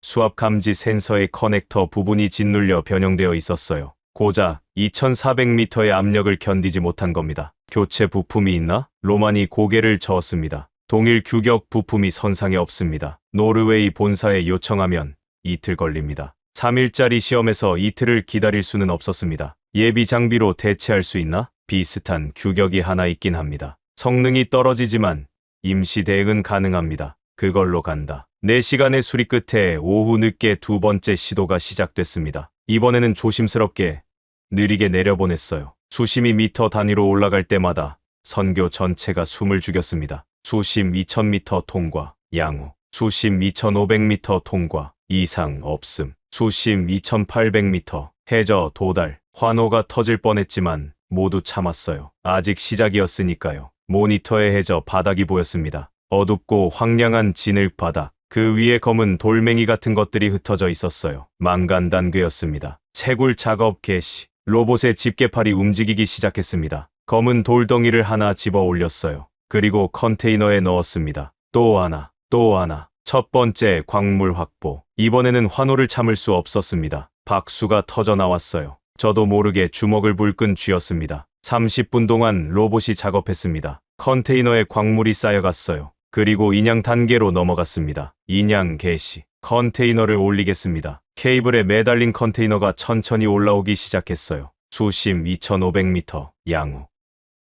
Speaker 2: 수압 감지 센서의 커넥터 부분이 짓눌려 변형되어 있었어요. 고작 2400m의 압력을 견디지 못한 겁니다. 교체 부품이 있나? 로만이 고개를 저었습니다. 동일 규격 부품이 선상에 없습니다. 노르웨이 본사에 요청하면 이틀 걸립니다. 3일짜리 시험에서 이틀을 기다릴 수는 없었습니다. 예비 장비로 대체할 수 있나? 비슷한 규격이 하나 있긴 합니다. 성능이 떨어지지만 임시 대응은 가능합니다. 그걸로 간다. 4시간의 수리 끝에 오후 늦게 두 번째 시도가 시작됐습니다. 이번에는 조심스럽게 느리게 내려보냈어요. 수심이 미터 단위로 올라갈 때마다 선교 전체가 숨을 죽였습니다. 수심 2000m 통과, 양호. 수심 2500m 통과, 이상 없음. 수심 2800m, 해저 도달. 환호가 터질 뻔했지만 모두 참았어요. 아직 시작이었으니까요. 모니터에 해저 바닥이 보였습니다. 어둡고 황량한 진흙 바닥. 그 위에 검은 돌멩이 같은 것들이 흩어져 있었어요. 망간 단계였습니다. 채굴 작업 개시. 로봇의 집게팔이 움직이기 시작했습니다. 검은 돌덩이를 하나 집어 올렸어요. 그리고 컨테이너에 넣었습니다. 또 하나. 첫 번째 광물 확보. 이번에는 환호를 참을 수 없었습니다. 박수가 터져 나왔어요. 저도 모르게 주먹을 불끈 쥐었습니다. 30분 동안 로봇이 작업했습니다. 컨테이너에 광물이 쌓여갔어요. 그리고 인양 단계로 넘어갔습니다. 인양 개시. 컨테이너를 올리겠습니다. 케이블에 매달린 컨테이너가 천천히 올라오기 시작했어요. 수심 2500m, 양호.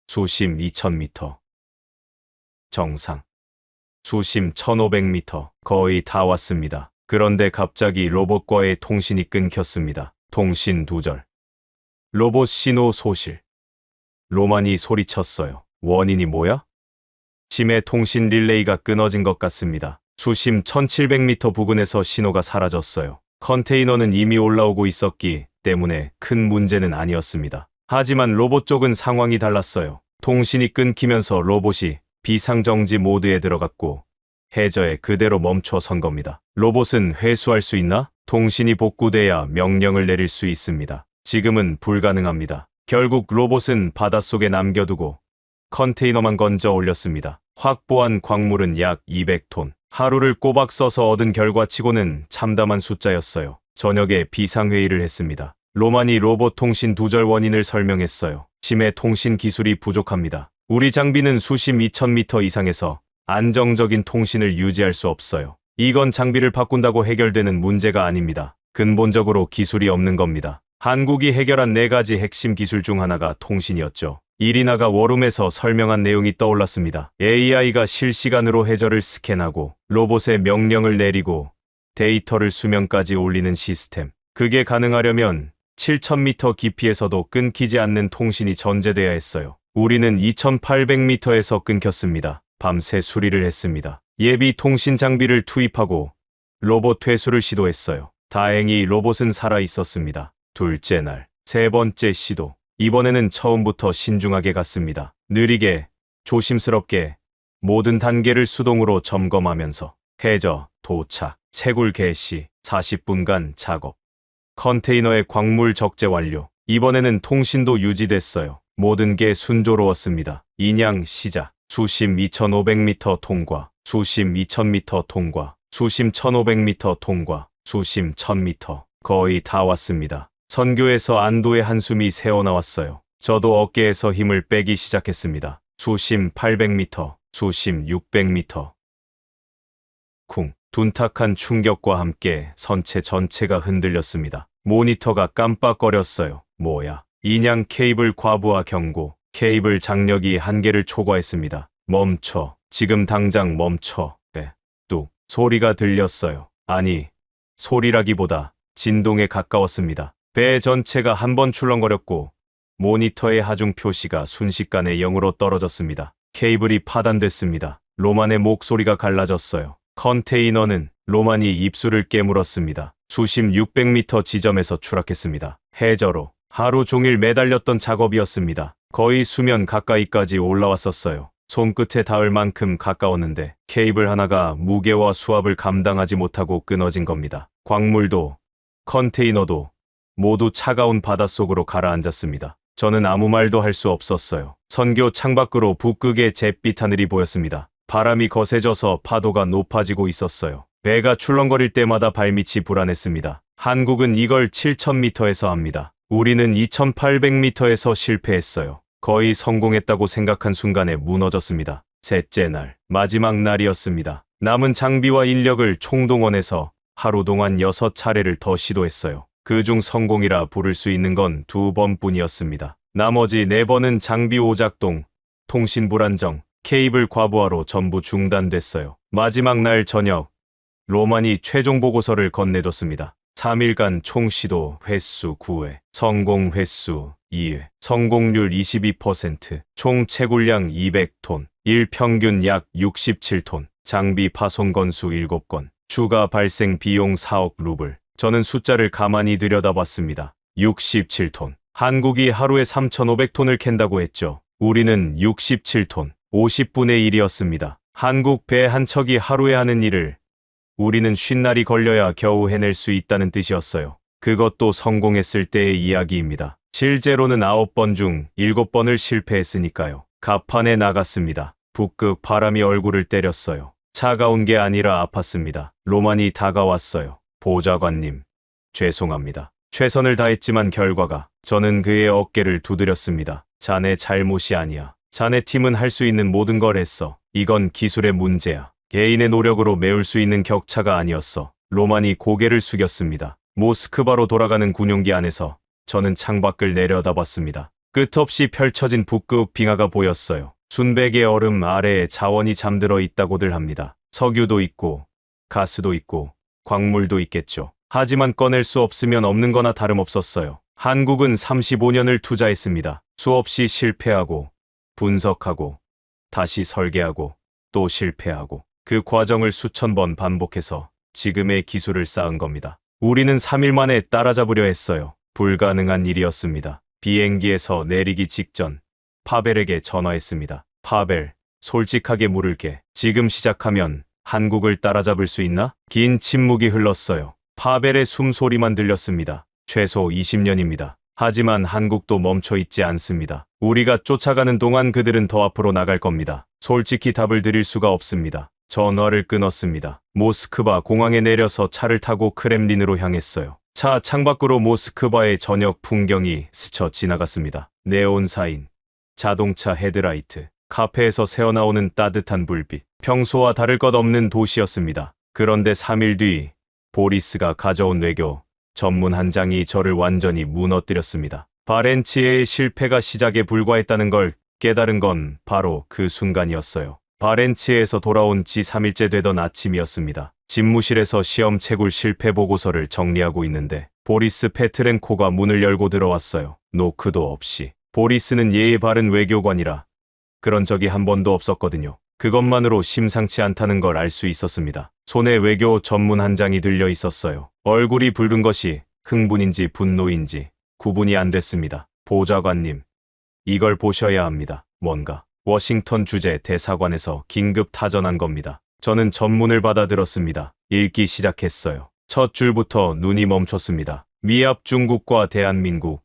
Speaker 2: 수심 2000m. 정상. 수심 1500m. 거의 다 왔습니다. 그런데 갑자기 로봇과의 통신이 끊겼습니다. 통신 두절. 로봇 신호 소실. 로만이 소리쳤어요. 원인이 뭐야? 심해 통신 릴레이가 끊어진 것 같습니다. 수심 1700m 부근에서 신호가 사라졌어요. 컨테이너는 이미 올라오고 있었기 때문에 큰 문제는 아니었습니다. 하지만 로봇 쪽은 상황이 달랐어요. 통신이 끊기면서 로봇이 비상정지 모드에 들어갔고 해저에 그대로 멈춰 선 겁니다. 로봇은 회수할 수 있나? 통신이 복구돼야 명령을 내릴 수 있습니다. 지금은 불가능합니다. 결국 로봇은 바닷속에 남겨두고 컨테이너만 건져 올렸습니다. 확보한 광물은 약 200톤. 하루를 꼬박 써서 얻은 결과치고는 참담한 숫자였어요. 저녁에 비상회의를 했습니다. 로만이 로봇 통신 두절 원인을 설명했어요. 심해 통신 기술이 부족합니다. 우리 장비는 수심 2000m 이상에서 안정적인 통신을 유지할 수 없어요. 이건 장비를 바꾼다고 해결되는 문제가 아닙니다. 근본적으로 기술이 없는 겁니다. 한국이 해결한 4가지 핵심 기술 중 하나가 통신이었죠. 이리나가 워룸에서 설명한 내용이 떠올랐습니다. AI가 실시간으로 해저를 스캔하고 로봇에 명령을 내리고 데이터를 수면까지 올리는 시스템. 그게 가능하려면 7000m 깊이에서도 끊기지 않는 통신이 전제돼야 했어요. 우리는 2800m에서 끊겼습니다. 밤새 수리를 했습니다. 예비 통신 장비를 투입하고 로봇 퇴수를 시도했어요. 다행히 로봇은 살아 있었습니다. 둘째 날, 세 번째 시도. 이번에는 처음부터 신중하게 갔습니다. 느리게, 조심스럽게 모든 단계를 수동으로 점검하면서 해저, 도착, 채굴 개시, 40분간 작업. 컨테이너의 광물 적재 완료. 이번에는 통신도 유지됐어요. 모든 게 순조로웠습니다. 인양 시작. 수심 2500m 통과, 수심 2000m 통과, 수심 1500m 통과, 수심 1000m. 거의 다 왔습니다. 선교에서 안도의 한숨이 새어나왔어요. 저도 어깨에서 힘을 빼기 시작했습니다. 수심 800m, 수심 600m. 쿵, 둔탁한 충격과 함께 선체 전체가 흔들렸습니다. 모니터가 깜빡거렸어요. 뭐야? 인양 케이블 과부하 경고. 케이블 장력이 한계를 초과했습니다. 멈춰. 지금 당장 멈춰. 네. 뚝. 소리가 들렸어요. 아니, 소리라기보다 진동에 가까웠습니다. 배 전체가 한번 출렁거렸고 모니터의 하중 표시가 순식간에 0으로 떨어졌습니다. 케이블이 파단됐습니다. 로만의 목소리가 갈라졌어요. 컨테이너는 로만이 입술을 깨물었습니다. 수심 600m 지점에서 추락했습니다. 해저로 하루 종일 매달렸던 작업이었습니다. 거의 수면 가까이까지 올라왔었어요. 손끝에 닿을 만큼 가까웠는데 케이블 하나가 무게와 수압을 감당하지 못하고 끊어진 겁니다. 광물도 컨테이너도 모두 차가운 바닷속으로 가라앉았습니다. 저는 아무 말도 할 수 없었어요. 선교 창밖으로 북극의 잿빛 하늘이 보였습니다. 바람이 거세져서 파도가 높아지고 있었어요. 배가 출렁거릴 때마다 발밑이 불안했습니다. 한국은 이걸 7,000m에서 합니다. 우리는 2,800m에서 실패했어요. 거의 성공했다고 생각한 순간에 무너졌습니다. 셋째 날, 마지막 날이었습니다. 남은 장비와 인력을 총동원해서 하루 동안 6차례를 더 시도했어요. 그중 성공이라 부를 수 있는 건 2번뿐이었습니다. 나머지 4번은 장비 오작동, 통신 불안정, 케이블 과부하로 전부 중단됐어요. 마지막 날 저녁, 로만이 최종 보고서를 건네줬습니다. 3일간 총 시도 횟수 9회, 성공 횟수 2회, 성공률 22%, 총 채굴량 200톤, 일평균 약 67톤, 장비 파손 건수 7건, 추가 발생 비용 4억 루블. 저는 숫자를 가만히 들여다봤습니다. 67톤. 한국이 하루에 3,500톤을 캔다고 했죠. 우리는 67톤, 50분의 1이었습니다. 한국 배 한 척이 하루에 하는 일을 우리는 50날이 걸려야 겨우 해낼 수 있다는 뜻이었어요. 그것도 성공했을 때의 이야기입니다. 실제로는 9번 중 7번을 실패했으니까요. 갑판에 나갔습니다. 북극 바람이 얼굴을 때렸어요. 차가운 게 아니라 아팠습니다. 로만이 다가왔어요. 보좌관님, 죄송합니다. 최선을 다했지만 결과가. 저는 그의 어깨를 두드렸습니다. 자네 잘못이 아니야. 자네 팀은 할 수 있는 모든 걸 했어. 이건 기술의 문제야. 개인의 노력으로 메울 수 있는 격차가 아니었어. 로만이 고개를 숙였습니다. 모스크바로 돌아가는 군용기 안에서 저는 창밖을 내려다봤습니다. 끝없이 펼쳐진 북극 빙하가 보였어요. 순백의 얼음 아래에 자원이 잠들어 있다고들 합니다. 석유도 있고 가스도 있고 광물도 있겠죠. 하지만 꺼낼 수 없으면 없는 거나 다름없었어요. 한국은 35년을 투자했습니다. 수없이 실패하고 분석하고 다시 설계하고 또 실패하고 그 과정을 수천 번 반복해서 지금의 기술을 쌓은 겁니다. 우리는 3일 만에 따라잡으려 했어요. 불가능한 일이었습니다. 비행기에서 내리기 직전 파벨에게 전화했습니다. 파벨, 솔직하게 물을게. 지금 시작하면 한국을 따라잡을 수 있나? 긴 침묵이 흘렀어요. 파벨의 숨소리만 들렸습니다. 최소 20년입니다. 하지만 한국도 멈춰 있지 않습니다. 우리가 쫓아가는 동안 그들은 더 앞으로 나갈 겁니다. 솔직히 답을 드릴 수가 없습니다. 전화를 끊었습니다. 모스크바 공항에 내려서 차를 타고 크렘린으로 향했어요. 차 창밖으로 모스크바의 저녁 풍경이 스쳐 지나갔습니다. 네온 사인, 자동차 헤드라이트, 카페에서 새어나오는 따뜻한 불빛, 평소와 다를 것 없는 도시였습니다. 그런데 3일 뒤 보리스가 가져온 외교 전문 한 장이 저를 완전히 무너뜨렸습니다. 바렌츠의 실패가 시작에 불과했다는 걸 깨달은 건 바로 그 순간이었어요. 바렌츠에서 돌아온 지 3일째 되던 아침이었습니다. 집무실에서 시험 채굴 실패 보고서를 정리하고 있는데 보리스 페트렌코가 문을 열고 들어왔어요. 노크도 없이. 보리스는 예의 바른 외교관이라 그런 적이 한 번도 없었거든요. 그것만으로 심상치 않다는 걸 알 수 있었습니다. 손에 외교 전문 한 장이 들려 있었어요. 얼굴이 붉은 것이 흥분인지 분노인지 구분이 안 됐습니다. 보좌관님, 이걸 보셔야 합니다. 뭔가 워싱턴 주재 대사관에서 긴급 타전한 겁니다. 저는 전문을 받아들었습니다. 읽기 시작했어요. 첫 줄부터 눈이 멈췄습니다. 미합 중국과 대한민국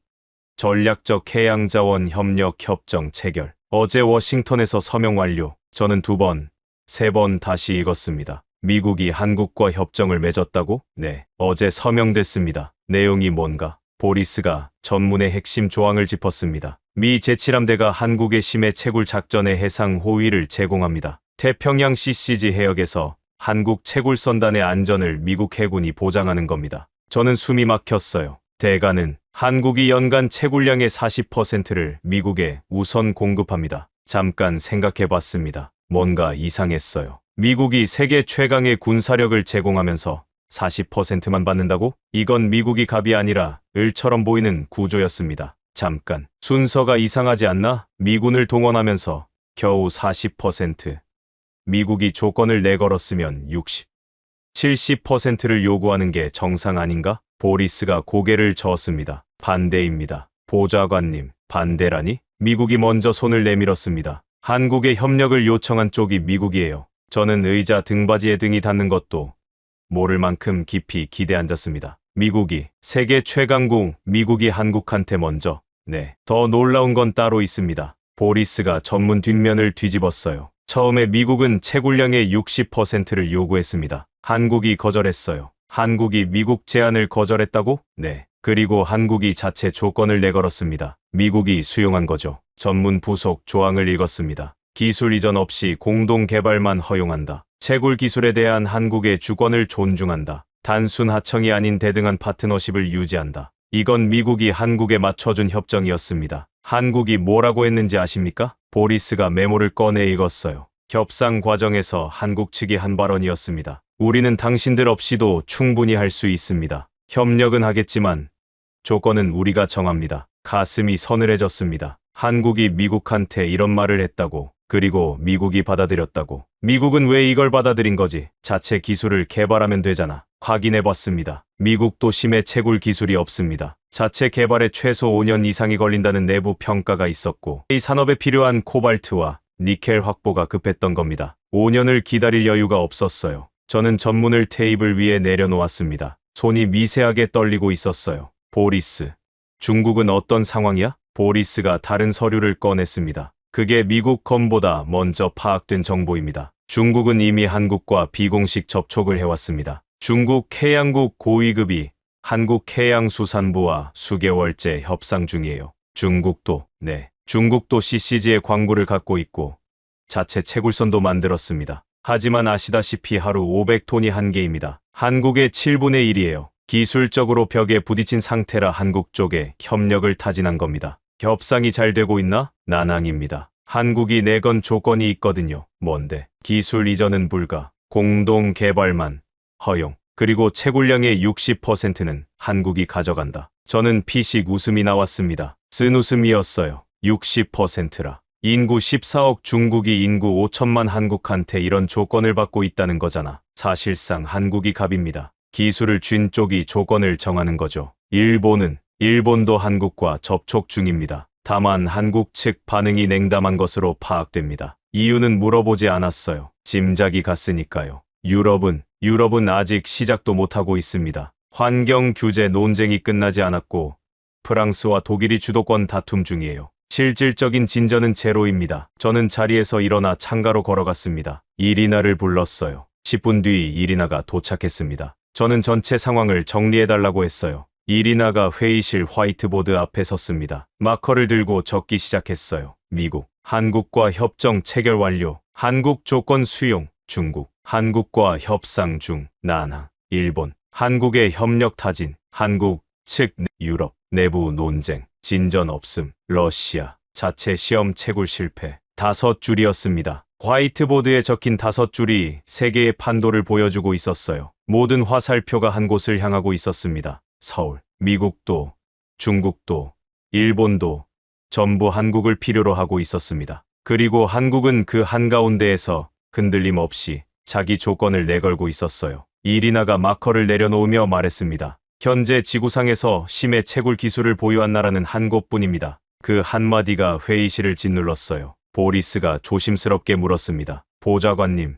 Speaker 2: 전략적 해양자원 협력 협정 체결. 어제 워싱턴에서 서명 완료. 저는 2번, 3번 다시 읽었습니다. 미국이 한국과 협정을 맺었다고? 네, 어제 서명됐습니다. 내용이 뭔가? 보리스가 전문의 핵심 조항을 짚었습니다. 미 제7함대가 한국의 심해 채굴 작전의 해상 호위를 제공합니다. 태평양 CCG 해역에서 한국 채굴선단의 안전을 미국 해군이 보장하는 겁니다. 저는 숨이 막혔어요. 대가는 한국이 연간 채굴량의 40%를 미국에 우선 공급합니다. 잠깐 생각해봤습니다. 뭔가 이상했어요. 미국이 세계 최강의 군사력을 제공하면서 40%만 받는다고? 이건 미국이 갑이 아니라 을처럼 보이는 구조였습니다. 잠깐. 순서가 이상하지 않나? 미군을 동원하면서 겨우 40%. 미국이 조건을 내걸었으면 60, 70%를 요구하는 게 정상 아닌가? 보리스가 고개를 저었습니다. 반대입니다. 보좌관님, 반대라니? 미국이 먼저 손을 내밀었습니다. 한국의 협력을 요청한 쪽이 미국이에요. 저는 의자 등받이에 등이 닿는 것도 모를 만큼 깊이 기대 앉았습니다. 미국이 세계 최강국, 미국이 한국한테 먼저. 네, 더 놀라운 건 따로 있습니다. 보리스가 전문 뒷면을 뒤집었어요. 처음에 미국은 채굴량의 60%를 요구했습니다. 한국이 거절했어요. 한국이 미국 제안을 거절했다고? 네. 그리고 한국이 자체 조건을 내걸었습니다. 미국이 수용한 거죠. 전문 부속 조항을 읽었습니다. 기술 이전 없이 공동 개발만 허용한다. 채굴 기술에 대한 한국의 주권을 존중한다. 단순 하청이 아닌 대등한 파트너십을 유지한다. 이건 미국이 한국에 맞춰준 협정이었습니다. 한국이 뭐라고 했는지 아십니까? 보리스가 메모를 꺼내 읽었어요. 협상 과정에서 한국 측이 한 발언이었습니다. 우리는 당신들 없이도 충분히 할 수 있습니다. 협력은 하겠지만 조건은 우리가 정합니다. 가슴이 서늘해졌습니다. 한국이 미국한테 이런 말을 했다고, 그리고 미국이 받아들였다고. 미국은 왜 이걸 받아들인 거지? 자체 기술을 개발하면 되잖아. 확인해봤습니다. 미국도 심해 채굴 기술이 없습니다. 자체 개발에 최소 5년 이상이 걸린다는 내부 평가가 있었고, 이 산업에 필요한 코발트와 니켈 확보가 급했던 겁니다. 5년을 기다릴 여유가 없었어요. 저는 전문을 테이블 위에 내려놓았습니다. 손이 미세하게 떨리고 있었어요. 보리스, 중국은 어떤 상황이야? 보리스가 다른 서류를 꺼냈습니다. 그게 미국 건보다 먼저 파악된 정보입니다. 중국은 이미 한국과 비공식 접촉을 해왔습니다. 중국 해양국 고위급이 한국 해양수산부와 수개월째 협상 중이에요. 중국도 CCG의 광부를 갖고 있고 자체 채굴선도 만들었습니다. 하지만 아시다시피 하루 500톤이 한계입니다. 한국의 7분의 1이에요. 기술적으로 벽에 부딪힌 상태라 한국 쪽에 협력을 타진한 겁니다. 협상이 잘 되고 있나? 난항입니다. 한국이 내건 조건이 있거든요. 뭔데? 기술 이전은 불가. 공동 개발만 허용. 그리고 채굴량의 60%는 한국이 가져간다. 저는 피식 웃음이 나왔습니다. 쓴 웃음이었어요. 60%라. 인구 14억 중국이 인구 5천만 한국한테 이런 조건을 받고 있다는 거잖아. 사실상 한국이 갑입니다. 기술을 쥔 쪽이 조건을 정하는 거죠. 일본도 한국과 접촉 중입니다. 다만 한국 측 반응이 냉담한 것으로 파악됩니다. 이유는 물어보지 않았어요. 짐작이 갔으니까요. 유럽은 아직 시작도 못하고 있습니다. 환경 규제 논쟁이 끝나지 않았고 프랑스와 독일이 주도권 다툼 중이에요. 실질적인 진전은 제로입니다. 저는 자리에서 일어나 창가로 걸어갔습니다. 이리나를 불렀어요. 10분 뒤 이리나가 도착했습니다. 저는 전체 상황을 정리해달라고 했어요. 이리나가 회의실 화이트보드 앞에 섰습니다. 마커를 들고 적기 시작했어요. 미국, 한국과 협정 체결 완료. 한국 조건 수용. 중국, 한국과 협상 중. 난항, 일본, 한국의 협력 타진. 한국 측, 유럽, 내부 논쟁. 진전 없음. 러시아, 자체 시험 채굴 실패. 5줄이었습니다. 화이트보드에 적힌 5줄이 세계의 판도를 보여주고 있었어요. 모든 화살표가 한 곳을 향하고 있었습니다. 서울, 미국도, 중국도, 일본도 전부 한국을 필요로 하고 있었습니다. 그리고 한국은 그 한가운데에서 흔들림 없이 자기 조건을 내걸고 있었어요. 이리나가 마커를 내려놓으며 말했습니다. 현재 지구상에서 심해 채굴 기술을 보유한 나라는 한 곳뿐입니다. 그 한마디가 회의실을 짓눌렀어요. 보리스가 조심스럽게 물었습니다. 보좌관님,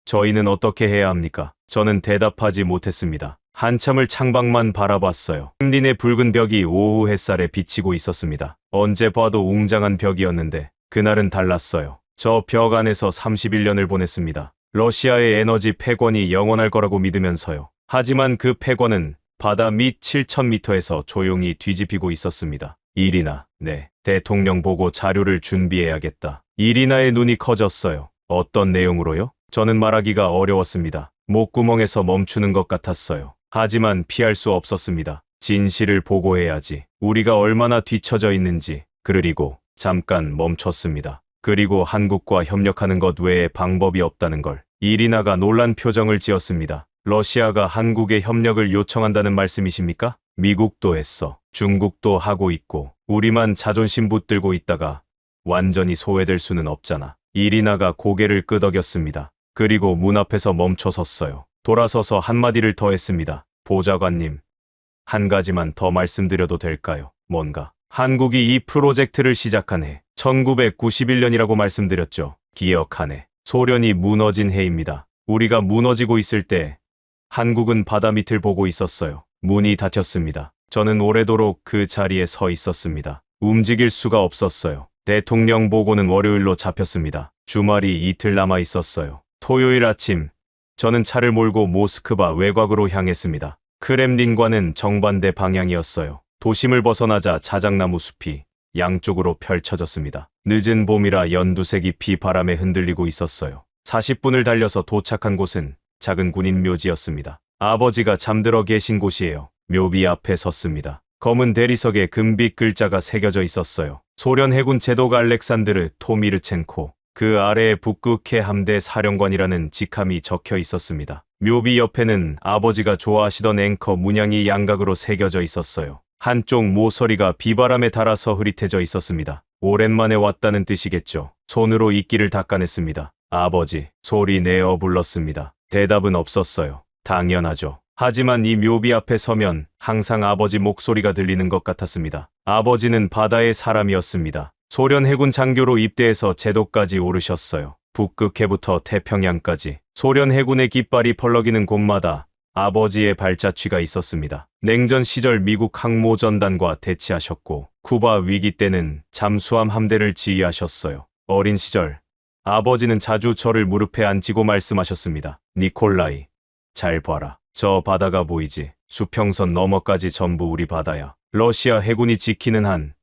Speaker 2: 저희는 어떻게 해야 합니까? 저는 대답하지 못했습니다. 한참을 창밖만 바라봤어요. 크렘린의 붉은 벽이 오후 햇살에 비치고 있었습니다. 언제 봐도 웅장한 벽이었는데 그날은 달랐어요. 저 벽 안에서 31년을 보냈습니다. 러시아의 에너지 패권이 영원할 거라고 믿으면서요. 하지만 그 패권은 바다 밑 7,000m에서 조용히 뒤집히고 있었습니다. 이리나, 대통령 보고 자료를 준비해야겠다. 이리나의 눈이 커졌어요. 어떤 내용으로요? 저는 말하기가 어려웠습니다. 목구멍에서 멈추는 것 같았어요. 하지만 피할 수 없었습니다. 진실을 보고해야지. 우리가 얼마나 뒤처져 있는지. 그리고 잠깐 멈췄습니다. 그리고 한국과 협력하는 것 외에 방법이 없다는 걸. 이리나가 놀란 표정을 지었습니다. 러시아가 한국의 협력을 요청한다는 말씀이십니까? 미국도 했어. 중국도 하고 있고 우리만 자존심 붙들고 있다가 완전히 소외될 수는 없잖아. 이리나가 고개를 끄덕였습니다. 그리고 문 앞에서 멈춰 섰어요. 돌아서서 한마디를 더 했습니다. 보좌관님, 한 가지만 더 말씀드려도 될까요? 뭔가. 한국이 이 프로젝트를 시작한 해, 1991년이라고 말씀드렸죠. 기억하네. 소련이 무너진 해입니다. 우리가 무너지고 있을 때 한국은 바다 밑을 보고 있었어요. 문이 닫혔습니다. 저는 오래도록 그 자리에 서 있었습니다. 움직일 수가 없었어요. 대통령 보고는 월요일로 잡혔습니다. 주말이 이틀 남아 있었어요. 토요일 아침, 저는 차를 몰고 모스크바 외곽으로 향했습니다. 크렘린과는 정반대 방향이었어요. 도심을 벗어나자 자작나무 숲이 양쪽으로 펼쳐졌습니다. 늦은 봄이라 연두색이 비바람에 흔들리고 있었어요. 40분을 달려서 도착한 곳은 작은 군인 묘지였습니다. 아버지가 잠들어 계신 곳이에요. 묘비 앞에 섰습니다. 검은 대리석에 금빛 글자가 새겨져 있었어요. 소련 해군 제독 알렉산드르 토미르첸코, 그 아래에 북극해 함대 사령관이라는 직함이 적혀 있었습니다. 묘비 옆에는 아버지가 좋아하시던 앵커 문양이 양각으로 새겨져 있었어요. 한쪽 모서리가 비바람에 닳아서 흐릿해져 있었습니다. 오랜만에 왔다는 뜻이겠죠. 손으로 이끼를 닦아냈습니다. 아버지, 소리 내어 불렀습니다. 대답은 없었어요. 당연하죠. 하지만 이 묘비 앞에 서면 항상 아버지 목소리가 들리는 것 같았습니다. 아버지는 바다의 사람이었습니다. 소련 해군 장교로 입대해서 제도까지 오르셨어요. 북극해부터 태평양까지 소련 해군의 깃발이 펄럭이는 곳마다 아버지의 발자취가 있었습니다. 냉전 시절 미국 항모전단과 대치하셨고 쿠바 위기 때는 잠수함 함대를 지휘하셨어요. 어린 시절 아버지는 자주 저를 무릎에 앉히고 말씀하셨습니다. 니콜라이, 잘 봐라. 저 바다가 보이지? 수평선 너머까지 전부 우리 바다야. 러시아 해군이 지키는 한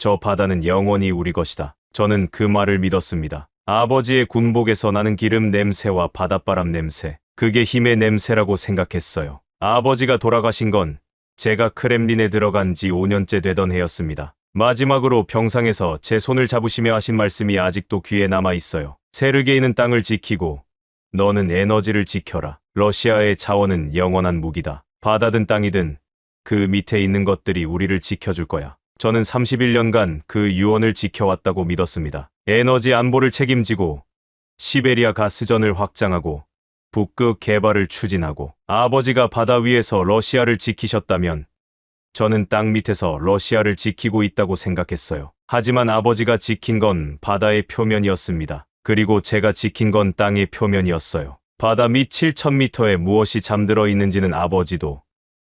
Speaker 2: 저 바다는 영원히 우리 것이다. 저는 그 말을 믿었습니다. 아버지의 군복에서 나는 기름 냄새와 바닷바람 냄새, 그게 힘의 냄새라고 생각했어요. 아버지가 돌아가신 건 제가 크렘린에 들어간 지 5년째 되던 해였습니다. 마지막으로 병상에서 제 손을 잡으시며 하신 말씀이 아직도 귀에 남아 있어요. 세르게이는 땅을 지키고 너는 에너지를 지켜라. 러시아의 자원은 영원한 무기다. 바다든 땅이든 그 밑에 있는 것들이 우리를 지켜줄 거야. 저는 31년간 그 유언을 지켜왔다고 믿었습니다. 에너지 안보를 책임지고 시베리아 가스전을 확장하고 북극 개발을 추진하고 아버지가 바다 위에서 러시아를 지키셨다면 저는 땅 밑에서 러시아를 지키고 있다고 생각했어요. 하지만 아버지가 지킨 건 바다의 표면이었습니다. 그리고 제가 지킨 건 땅의 표면이었어요. 바다 밑 7,000m에 무엇이 잠들어 있는지는 아버지도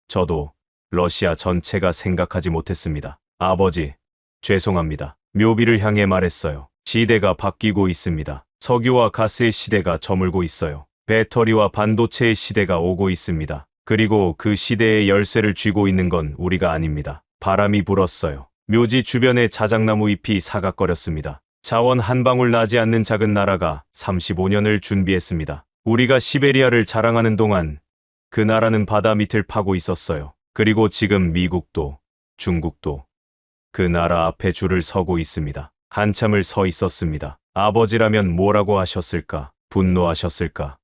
Speaker 2: 저도 러시아 전체가 생각하지 못했습니다. 아버지, 죄송합니다. 묘비를 향해 말했어요. 시대가 바뀌고 있습니다. 석유와 가스의 시대가 저물고 있어요. 배터리와 반도체의 시대가 오고 있습니다. 그리고 그 시대의 열쇠를 쥐고 있는 건 우리가 아닙니다. 바람이 불었어요. 묘지 주변에 자작나무 잎이 사각거렸습니다. 자원 한 방울 나지 않는 작은 나라가 35년을 준비했습니다. 우리가 시베리아를 자랑하는 동안 그 나라는 바다 밑을 파고 있었어요. 그리고 지금 미국도, 중국도 그 나라 앞에 줄을 서고 있습니다. 한참을 서 있었습니다. 아버지라면 뭐라고 하셨을까? 분노하셨을까?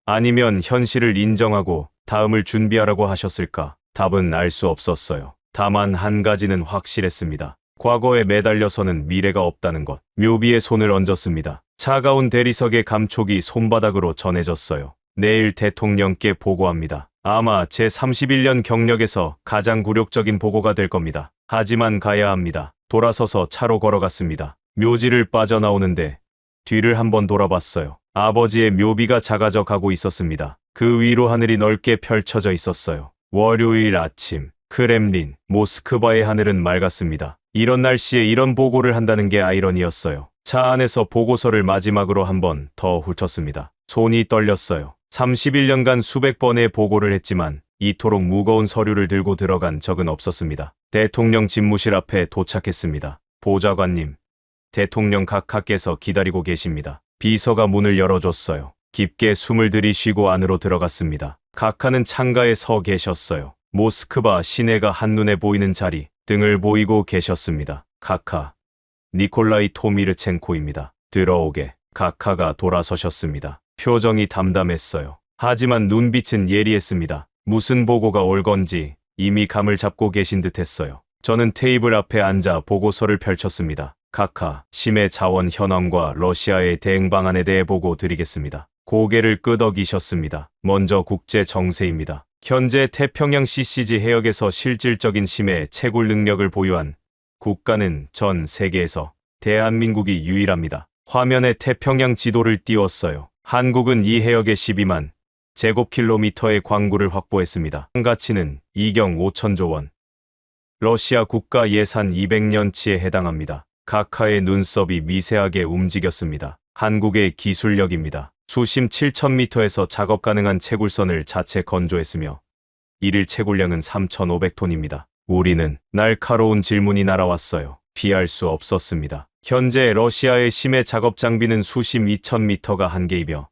Speaker 2: 아니면 현실을 인정하고 다음을 준비하라고 하셨을까? 답은 알 수 없었어요. 다만 한 가지는 확실했습니다. 과거에 매달려서는 미래가 없다는 것. 묘비에 손을 얹었습니다. 차가운 대리석의 감촉이 손바닥으로 전해졌어요. 내일 대통령께 보고합니다. 아마 제 31년 경력에서 가장 굴욕적인 보고가 될 겁니다. 하지만 가야 합니다. 돌아서서 차로 걸어갔습니다. 묘지를 빠져나오는데 뒤를 한번 돌아봤어요. 아버지의 묘비가 작아져 가고 있었습니다. 그 위로 하늘이 넓게 펼쳐져 있었어요. 월요일 아침, 크렘린, 모스크바의 하늘은 맑았습니다. 이런 날씨에 이런 보고를 한다는 게 아이러니였어요. 차 안에서 보고서를 마지막으로 한 번 더 훑었습니다. 손이 떨렸어요. 31년간 수백 번의 보고를 했지만 이토록 무거운 서류를 들고 들어간 적은 없었습니다. 대통령 집무실 앞에 도착했습니다. 보좌관님, 대통령 각하께서 기다리고 계십니다. 비서가 문을 열어줬어요. 깊게 숨을 들이쉬고 안으로 들어갔습니다. 각하는 창가에 서 계셨어요. 모스크바 시내가 한눈에 보이는 자리, 등을 보이고 계셨습니다. 각하, 니콜라이 토미르첸코입니다. 들어오게. 각하가 돌아서셨습니다. 표정이 담담했어요. 하지만 눈빛은 예리했습니다. 무슨 보고가 올 건지 이미 감을 잡고 계신 듯 했어요. 저는 테이블 앞에 앉아 보고서를 펼쳤습니다. 각하, 심해 자원 현황과 러시아의 대응 방안에 대해 보고 드리겠습니다. 고개를 끄덕이셨습니다. 먼저 국제 정세입니다. 현재 태평양 CCG 해역에서 실질적인 심해 채굴 능력을 보유한 국가는 전 세계에서 대한민국이 유일합니다. 화면에 태평양 지도를 띄웠어요. 한국은 이 해역에 12만 제곱킬로미터의 광구를 확보했습니다. 가치는 2경 5천조 원. 러시아 국가 예산 200년치에 해당합니다. 각하의 눈썹이 미세하게 움직였습니다. 한국의 기술력입니다. 수심 7,000m에서 작업 가능한 채굴선을 자체 건조했으며 일일 채굴량은 3,500톤입니다. 우리는 날카로운 질문이 날아왔어요. 피할 수 없었습니다. 현재 러시아의 심해 작업 장비는 수심 2,000m가 한계이며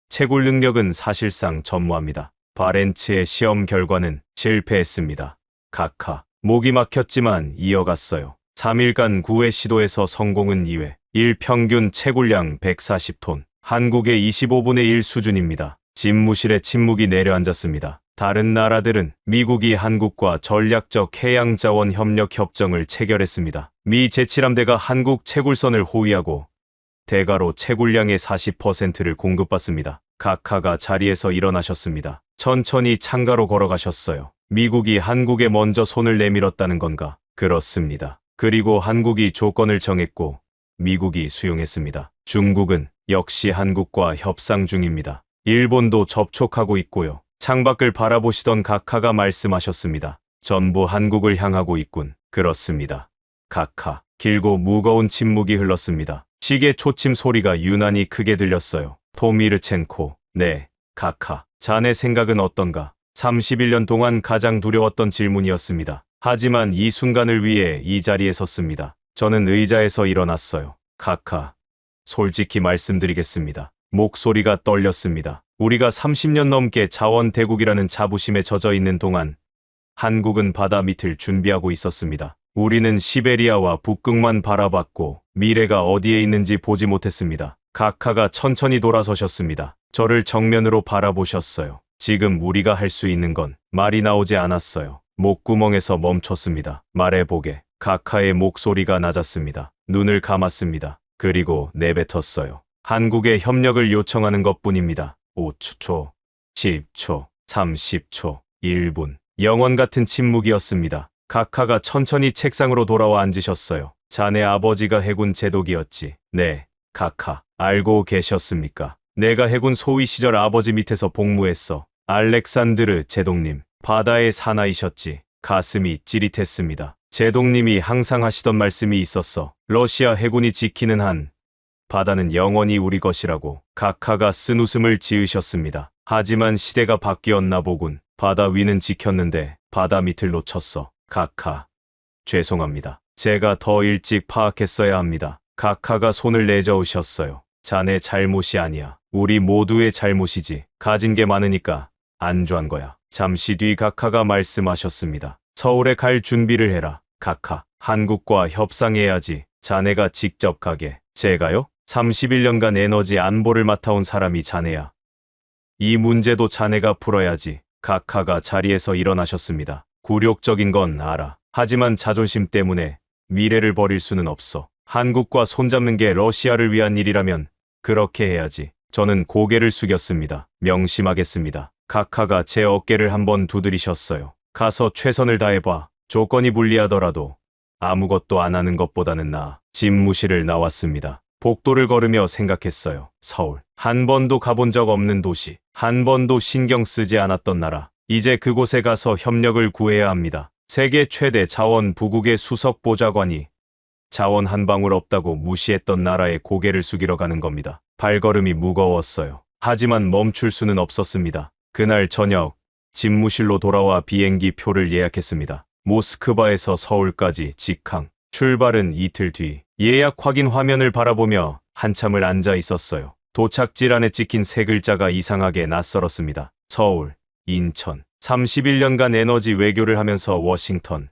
Speaker 2: 채굴 능력은 사실상 전무합니다. 바렌츠의 시험 결과는 실패했습니다. 각하, 목이 막혔지만 이어갔어요. 3일간 9회 시도에서 성공은 2회. 일 평균 채굴량 140톤. 한국의 25분의 1 수준입니다. 집무실에 침묵이 내려앉았습니다. 다른 나라들은 미국이 한국과 전략적 해양자원 협력 협정을 체결했습니다. 미 제7함대가 한국 채굴선을 호위하고 대가로 채굴량의 40%를 공급받습니다. 각하가 자리에서 일어나셨습니다. 천천히 창가로 걸어가셨어요. 미국이 한국에 먼저 손을 내밀었다는 건가? 그렇습니다. 그리고 한국이 조건을 정했고 미국이 수용했습니다. 중국은 역시 한국과 협상 중입니다. 일본도 접촉하고 있고요. 창밖을 바라보시던 각하가 말씀하셨습니다. 전부 한국을 향하고 있군. 그렇습니다. 각하. 길고 무거운 침묵이 흘렀습니다. 시계 초침 소리가 유난히 크게 들렸어요. 토미르첸코. 네, 각하. 자네 생각은 어떤가? 31년 동안 가장 두려웠던 질문이었습니다. 하지만 이 순간을 위해 이 자리에 섰습니다. 저는 의자에서 일어났어요. 각하. 솔직히 말씀드리겠습니다. 목소리가 떨렸습니다. 우리가 30년 넘게 자원대국이라는 자부심에 젖어 있는 동안 한국은 바다 밑을 준비하고 있었습니다. 우리는 시베리아와 북극만 바라봤고 미래가 어디에 있는지 보지 못했습니다. 각하가 천천히 돌아서셨습니다. 저를 정면으로 바라보셨어요. 지금 우리가 할 수 있는 건 말이 나오지 않았어요. 목구멍에서 멈췄습니다. 말해보게. 각하의 목소리가 낮았습니다. 눈을 감았습니다. 그리고 내뱉었어요. 한국의 협력을 요청하는 것뿐입니다. 5초, 10초, 30초, 1분. 영원 같은 침묵이었습니다. 각하가 천천히 책상으로 돌아와 앉으셨어요. 자네 아버지가 해군 제독이었지. 네, 각하. 알고 계셨습니까? 내가 해군 소위 시절 아버지 밑에서 복무했어. 알렉산드르 제독님. 바다의 사나이셨지. 가슴이 찌릿했습니다. 제독님이 항상 하시던 말씀이 있었어. 러시아 해군이 지키는 한 바다는 영원히 우리 것이라고. 각하가 쓴 웃음을 지으셨습니다. 하지만 시대가 바뀌었나 보군. 바다 위는 지켰는데 바다 밑을 놓쳤어. 각하. 죄송합니다. 제가 더 일찍 파악했어야 합니다. 각하가 손을 내저으셨어요. 자네 잘못이 아니야. 우리 모두의 잘못이지. 가진 게 많으니까 안주한 거야. 잠시 뒤 각하가 말씀하셨습니다. 서울에 갈 준비를 해라. 각하. 한국과 협상해야지. 자네가 직접 가게. 제가요? 31년간 에너지 안보를 맡아온 사람이 자네야. 이 문제도 자네가 풀어야지. 각하가 자리에서 일어나셨습니다. 굴욕적인 건 알아. 하지만 자존심 때문에 미래를 버릴 수는 없어. 한국과 손잡는 게 러시아를 위한 일이라면 그렇게 해야지. 저는 고개를 숙였습니다. 명심하겠습니다. 각하가 제 어깨를 한번 두드리셨어요. 가서 최선을 다해봐. 조건이 불리하더라도 아무것도 안 하는 것보다는 나아. 집무실을 나왔습니다. 복도를 걸으며 생각했어요. 서울. 한 번도 가본 적 없는 도시. 한 번도 신경 쓰지 않았던 나라. 이제 그곳에 가서 협력을 구해야 합니다. 세계 최대 자원 부국의 수석 보좌관이 자원 한 방울 없다고 무시했던 나라에 고개를 숙이러 가는 겁니다. 발걸음이 무거웠어요. 하지만 멈출 수는 없었습니다. 그날 저녁 집무실로 돌아와 비행기 표를 예약했습니다. 모스크바에서 서울까지 직항. 출발은 이틀 뒤. 예약 확인 화면을 바라보며 한참을 앉아 있었어요. 도착지 안에 찍힌 세 글자가 이상하게 낯설었습니다. 서울, 인천. 31년간 에너지 외교를 하면서 워싱턴,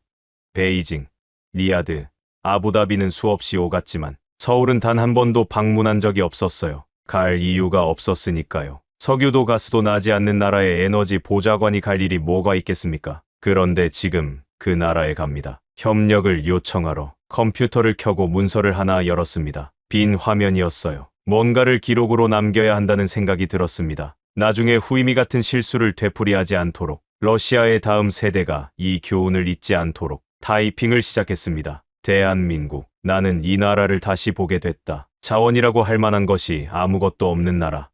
Speaker 2: 베이징, 리야드, 아부다비는 수없이 오갔지만 서울은 단 한 번도 방문한 적이 없었어요. 갈 이유가 없었으니까요. 석유도 가스도 나지 않는 나라에 에너지 보좌관이 갈 일이 뭐가 있겠습니까? 그런데 지금 그 나라에 갑니다. 협력을 요청하러 컴퓨터를 켜고 문서를 하나 열었습니다. 빈 화면이었어요. 뭔가를 기록으로 남겨야 한다는 생각이 들었습니다. 나중에 후이미 같은 실수를 되풀이하지 않도록 러시아의 다음 세대가 이 교훈을 잊지 않도록 타이핑을 시작했습니다. 대한민국, 나는 이 나라를 다시 보게 됐다. 자원이라고 할 만한 것이 아무것도 없는 나라.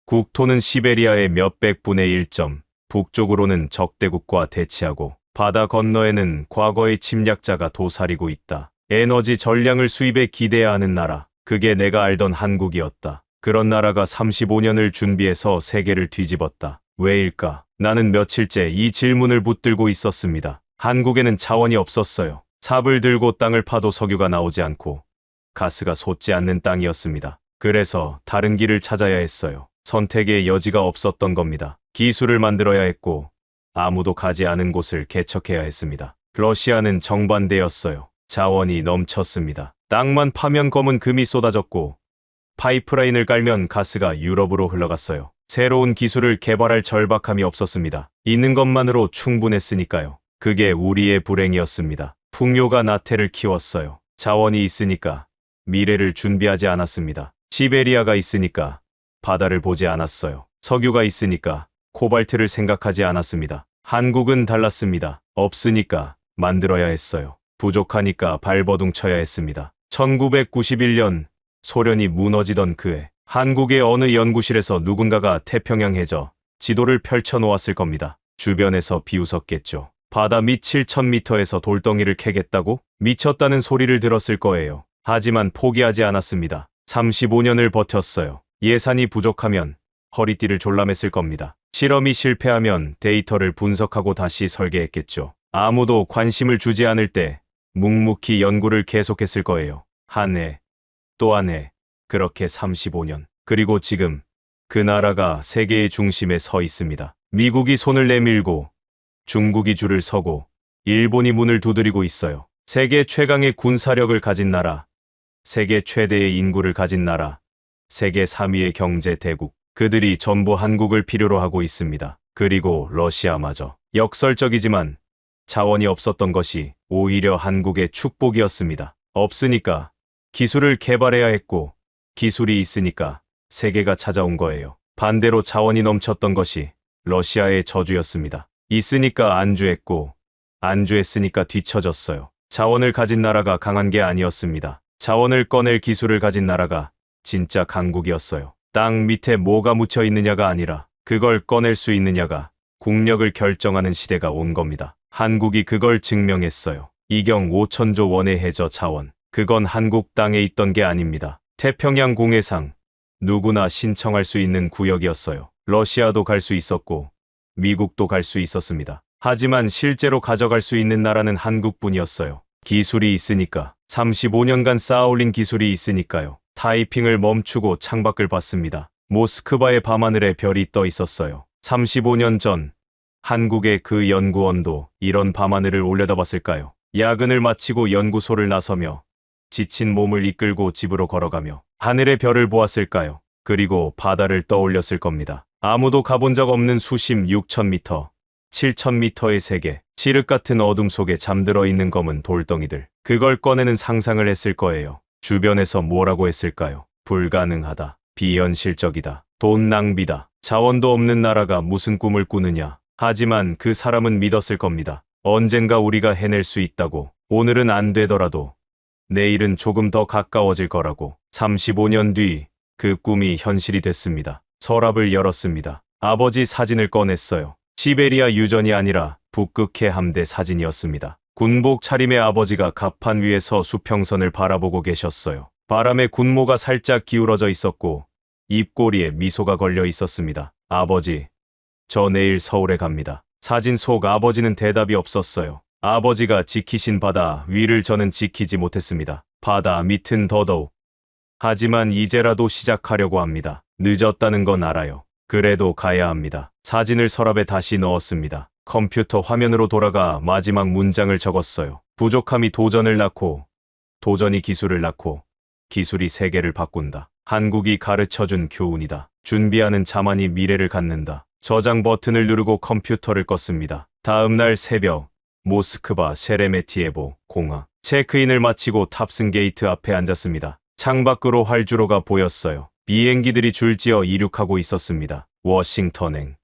Speaker 2: 국토는 시베리아의 몇백 분의 1점, 북쪽으로는 적대국과 대치하고 바다 건너에는 과거의 침략자가 도사리고 있다. 에너지 전량을 수입에 기대야 하는 나라. 그게 내가 알던 한국이었다. 그런 나라가 35년을 준비해서 세계를 뒤집었다. 왜일까? 나는 며칠째 이 질문을 붙들고 있었습니다. 한국에는 자원이 없었어요. 삽을 들고 땅을 파도 석유가 나오지 않고 가스가 솟지 않는 땅이었습니다. 그래서 다른 길을 찾아야 했어요. 선택의 여지가 없었던 겁니다. 기술을 만들어야 했고 아무도 가지 않은 곳을 개척해야 했습니다. 러시아는 정반대였어요. 자원이 넘쳤습니다. 땅만 파면 검은 금이 쏟아졌고 파이프라인을 깔면 가스가 유럽으로 흘러갔어요. 새로운 기술을 개발할 절박함이 없었습니다. 있는 것만으로 충분했으니까요. 그게 우리의 불행이었습니다. 풍요가 나태를 키웠어요. 자원이 있으니까 미래를 준비하지 않았습니다. 시베리아가 있으니까 바다를 보지 않았어요. 석유가 있으니까 코발트를 생각하지 않았습니다. 한국은 달랐습니다. 없으니까 만들어야 했어요. 부족하니까 발버둥 쳐야 했습니다. 1991년 소련이 무너지던 그해 한국의 어느 연구실에서 누군가가 태평양 해저 지도를 펼쳐 놓았을 겁니다. 주변에서 비웃었겠죠. 바다 밑 7,000m에서 돌덩이를 캐겠다고? 미쳤다는 소리를 들었을 거예요. 하지만 포기하지 않았습니다. 35년을 버텼어요. 예산이 부족하면 허리띠를 졸라맸을 겁니다. 실험이 실패하면 데이터를 분석하고 다시 설계했겠죠. 아무도 관심을 주지 않을 때 묵묵히 연구를 계속했을 거예요. 한 해, 또 한 해, 그렇게 35년. 그리고 지금 그 나라가 세계의 중심에 서 있습니다. 미국이 손을 내밀고 중국이 줄을 서고 일본이 문을 두드리고 있어요. 세계 최강의 군사력을 가진 나라, 세계 최대의 인구를 가진 나라, 세계 3위의 경제 대국. 그들이 전부 한국을 필요로 하고 있습니다. 그리고 러시아마저. 역설적이지만 자원이 없었던 것이 오히려 한국의 축복이었습니다. 없으니까 기술을 개발해야 했고 기술이 있으니까 세계가 찾아온 거예요. 반대로 자원이 넘쳤던 것이 러시아의 저주였습니다. 있으니까 안주했고 안주했으니까 뒤처졌어요. 자원을 가진 나라가 강한 게 아니었습니다. 자원을 꺼낼 기술을 가진 나라가 진짜 강국이었어요. 땅 밑에 뭐가 묻혀 있느냐가 아니라 그걸 꺼낼 수 있느냐가 국력을 결정하는 시대가 온 겁니다. 한국이 그걸 증명했어요. 이경 5천조 원의 해저 자원. 그건 한국 땅에 있던 게 아닙니다. 태평양 공해상 누구나 신청할 수 있는 구역이었어요. 러시아도 갈 수 있었고 미국도 갈 수 있었습니다. 하지만 실제로 가져갈 수 있는 나라는 한국뿐이었어요. 기술이 있으니까. 35년간 쌓아올린 기술이 있으니까요. 타이핑을 멈추고 창밖을 봤습니다. 모스크바의 밤하늘에 별이 떠 있었어요. 35년 전 한국의 그 연구원도 이런 밤하늘을 올려다봤을까요? 야근을 마치고 연구소를 나서며 지친 몸을 이끌고 집으로 걸어가며 하늘의 별을 보았을까요? 그리고 바다를 떠올렸을 겁니다. 아무도 가본 적 없는 수심 6,000m, 7,000m의 세계, 칠흑 같은 어둠 속에 잠들어 있는 검은 돌덩이들. 그걸 꺼내는 상상을 했을 거예요. 주변에서 뭐라고 했을까요? 불가능하다. 비현실적이다. 돈 낭비다. 자원도 없는 나라가 무슨 꿈을 꾸느냐. 하지만 그 사람은 믿었을 겁니다. 언젠가 우리가 해낼 수 있다고. 오늘은 안 되더라도 내일은 조금 더 가까워질 거라고. 35년 뒤 그 꿈이 현실이 됐습니다. 서랍을 열었습니다. 아버지 사진을 꺼냈어요. 시베리아 유전이 아니라 북극해 함대 사진이었습니다. 군복 차림의 아버지가 갑판 위에서 수평선을 바라보고 계셨어요. 바람에 군모가 살짝 기울어져 있었고 입꼬리에 미소가 걸려 있었습니다. 아버지, 저 내일 서울에 갑니다. 사진 속 아버지는 대답이 없었어요. 아버지가 지키신 바다 위를 저는 지키지 못했습니다. 바다 밑은 더더욱. 하지만 이제라도 시작하려고 합니다. 늦었다는 건 알아요. 그래도 가야 합니다. 사진을 서랍에 다시 넣었습니다. 컴퓨터 화면으로 돌아가 마지막 문장을 적었어요. 부족함이 도전을 낳고, 도전이 기술을 낳고, 기술이 세계를 바꾼다. 한국이 가르쳐준 교훈이다. 준비하는 자만이 미래를 갖는다. 저장 버튼을 누르고 컴퓨터를 껐습니다. 다음 날 새벽, 모스크바 세레메티에보 공항. 체크인을 마치고 탑승 게이트 앞에 앉았습니다. 창밖으로 활주로가 보였어요. 비행기들이 줄지어 이륙하고 있었습니다. 워싱턴행,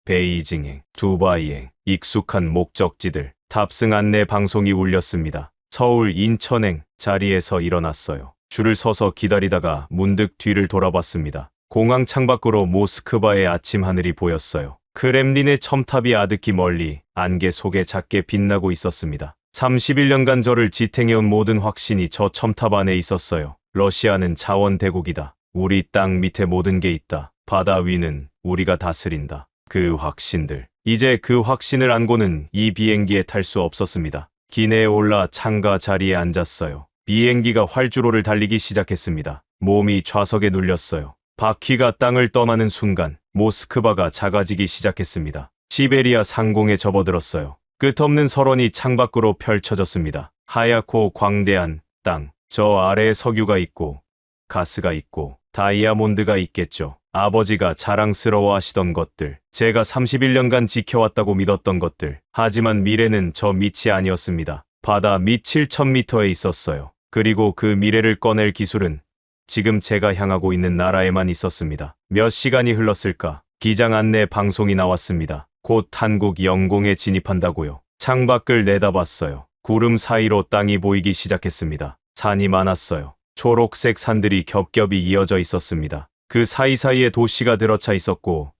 Speaker 2: 베이징행, 두바이행, 익숙한 목적지들, 탑승 안내 방송이 울렸습니다. 서울 인천행, 자리에서 일어났어요. 줄을 서서 기다리다가 문득 뒤를 돌아봤습니다. 공항 창밖으로 모스크바의 아침 하늘이 보였어요. 크렘린의 첨탑이 아득히 멀리 안개 속에 작게 빛나고 있었습니다. 31년간 저를 지탱해온 모든 확신이 저 첨탑 안에 있었어요. 러시아는 자원 대국이다. 우리 땅 밑에 모든 게 있다. 바다 위는 우리가 다스린다. 그 확신들. 이제 그 확신을 안고는 이 비행기에 탈 수 없었습니다. 기내에 올라 창가 자리에 앉았어요. 비행기가 활주로를 달리기 시작했습니다. 몸이 좌석에 눌렸어요. 바퀴가 땅을 떠나는 순간 모스크바가 작아지기 시작했습니다. 시베리아 상공에 접어들었어요. 끝없는 설원이 창밖으로 펼쳐졌습니다. 하얗고 광대한 땅. 저 아래에 석유가 있고 가스가 있고 다이아몬드가 있겠죠. 아버지가 자랑스러워하시던 것들, 제가 31년간 지켜왔다고 믿었던 것들. 하지만 미래는 저 밑이 아니었습니다. 바다 밑 7,000m에 있었어요. 그리고 그 미래를 꺼낼 기술은 지금 제가 향하고 있는 나라에만 있었습니다. 몇 시간이 흘렀을까? 기장 안내 방송이 나왔습니다. 곧 한국 영공에 진입한다고요. 창밖을 내다봤어요. 구름 사이로 땅이 보이기 시작했습니다. 산이 많았어요. 초록색 산들이 겹겹이 이어져 있었습니다. 그 사이사이에 도시가 들어차 있었고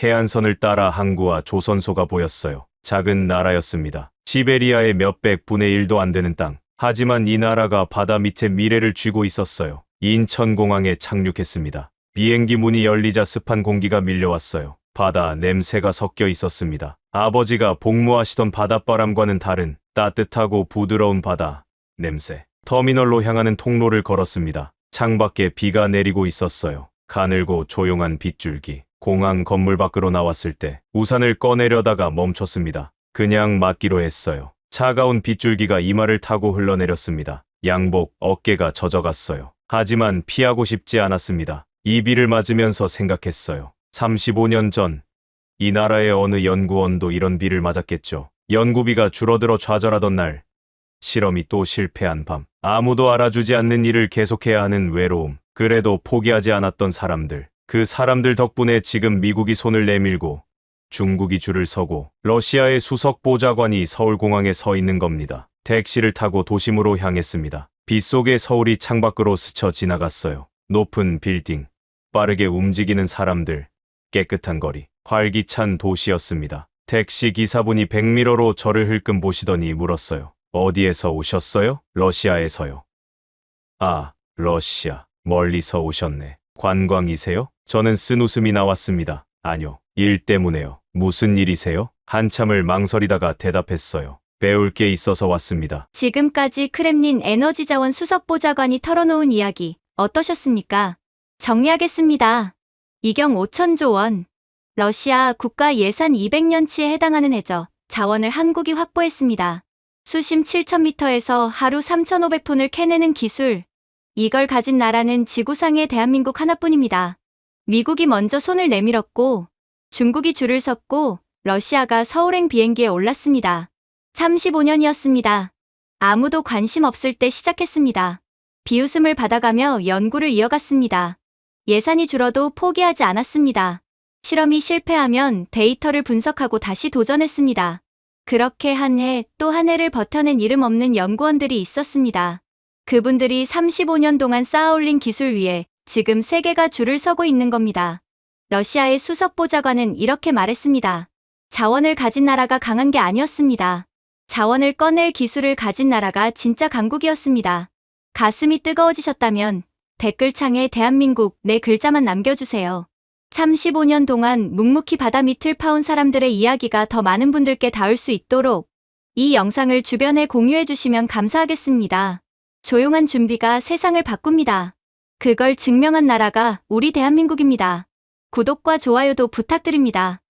Speaker 2: 해안선을 따라 항구와 조선소가 보였어요. 작은 나라였습니다. 시베리아의 몇백 분의 1도 안 되는 땅. 하지만 이 나라가 바다 밑에 미래를 쥐고 있었어요. 인천공항에 착륙했습니다. 비행기 문이 열리자 습한 공기가 밀려왔어요. 바다 냄새가 섞여 있었습니다. 아버지가 복무하시던 바닷바람과는 다른 따뜻하고 부드러운 바다 냄새. 터미널로 향하는 통로를 걸었습니다. 창밖에 비가 내리고 있었어요. 가늘고 조용한 빗줄기. 공항 건물 밖으로 나왔을 때 우산을 꺼내려다가 멈췄습니다. 그냥 맞기로 했어요. 차가운 빗줄기가 이마를 타고 흘러내렸습니다. 양복, 어깨가 젖어갔어요. 하지만 피하고 싶지 않았습니다. 이 비를 맞으면서 생각했어요. 35년 전, 이 나라의 어느 연구원도 이런 비를 맞았겠죠. 연구비가 줄어들어 좌절하던 날, 실험이 또 실패한 밤, 아무도 알아주지 않는 일을 계속해야 하는 외로움, 그래도 포기하지 않았던 사람들, 그 사람들 덕분에 지금 미국이 손을 내밀고 중국이 줄을 서고 러시아의 수석 보좌관이 서울공항에 서 있는 겁니다. 택시를 타고 도심으로 향했습니다. 빗속에 서울이 창밖으로 스쳐 지나갔어요. 높은 빌딩, 빠르게 움직이는 사람들, 깨끗한 거리, 활기찬 도시였습니다. 택시 기사분이 백미러로 저를 흘끔 보시더니 물었어요. 어디에서 오셨어요? 러시아에서요. 아, 러시아. 멀리서 오셨네. 관광이세요? 저는 쓴 웃음이 나왔습니다. 아니요. 일 때문에요. 무슨 일이세요? 한참을 망설이다가 대답했어요. 배울 게 있어서 왔습니다.
Speaker 3: 지금까지 크렘린 에너지자원 수석보좌관이 털어놓은 이야기 어떠셨습니까? 정리하겠습니다. 이경 5천조 원. 러시아 국가 예산 200년치에 해당하는 해저 자원을 한국이 확보했습니다. 수심 7,000m에서 하루 3,500톤을 캐내는 기술. 이걸 가진 나라는 지구상에 대한민국 하나뿐입니다. 미국이 먼저 손을 내밀었고 중국이 줄을 섰고 러시아가 서울행 비행기에 올랐습니다. 35년이었습니다. 아무도 관심 없을 때 시작했습니다. 비웃음을 받아가며 연구를 이어갔습니다. 예산이 줄어도 포기하지 않았습니다. 실험이 실패하면 데이터를 분석하고 다시 도전했습니다. 그렇게 한 해 또 한 해를 버텨낸 이름 없는 연구원들이 있었습니다. 그분들이 35년 동안 쌓아올린 기술 위에 지금 세계가 줄을 서고 있는 겁니다. 러시아의 수석보좌관은 이렇게 말했습니다. 자원을 가진 나라가 강한 게 아니었습니다. 자원을 꺼낼 기술을 가진 나라가 진짜 강국이었습니다. 가슴이 뜨거워지셨다면 댓글창에 대한민국 네 글자만 남겨주세요. 35년 동안 묵묵히 바다 밑을 파온 사람들의 이야기가 더 많은 분들께 닿을 수 있도록 이 영상을 주변에 공유해 주시면 감사하겠습니다. 조용한 준비가 세상을 바꿉니다. 그걸 증명한 나라가 우리 대한민국입니다. 구독과 좋아요도 부탁드립니다.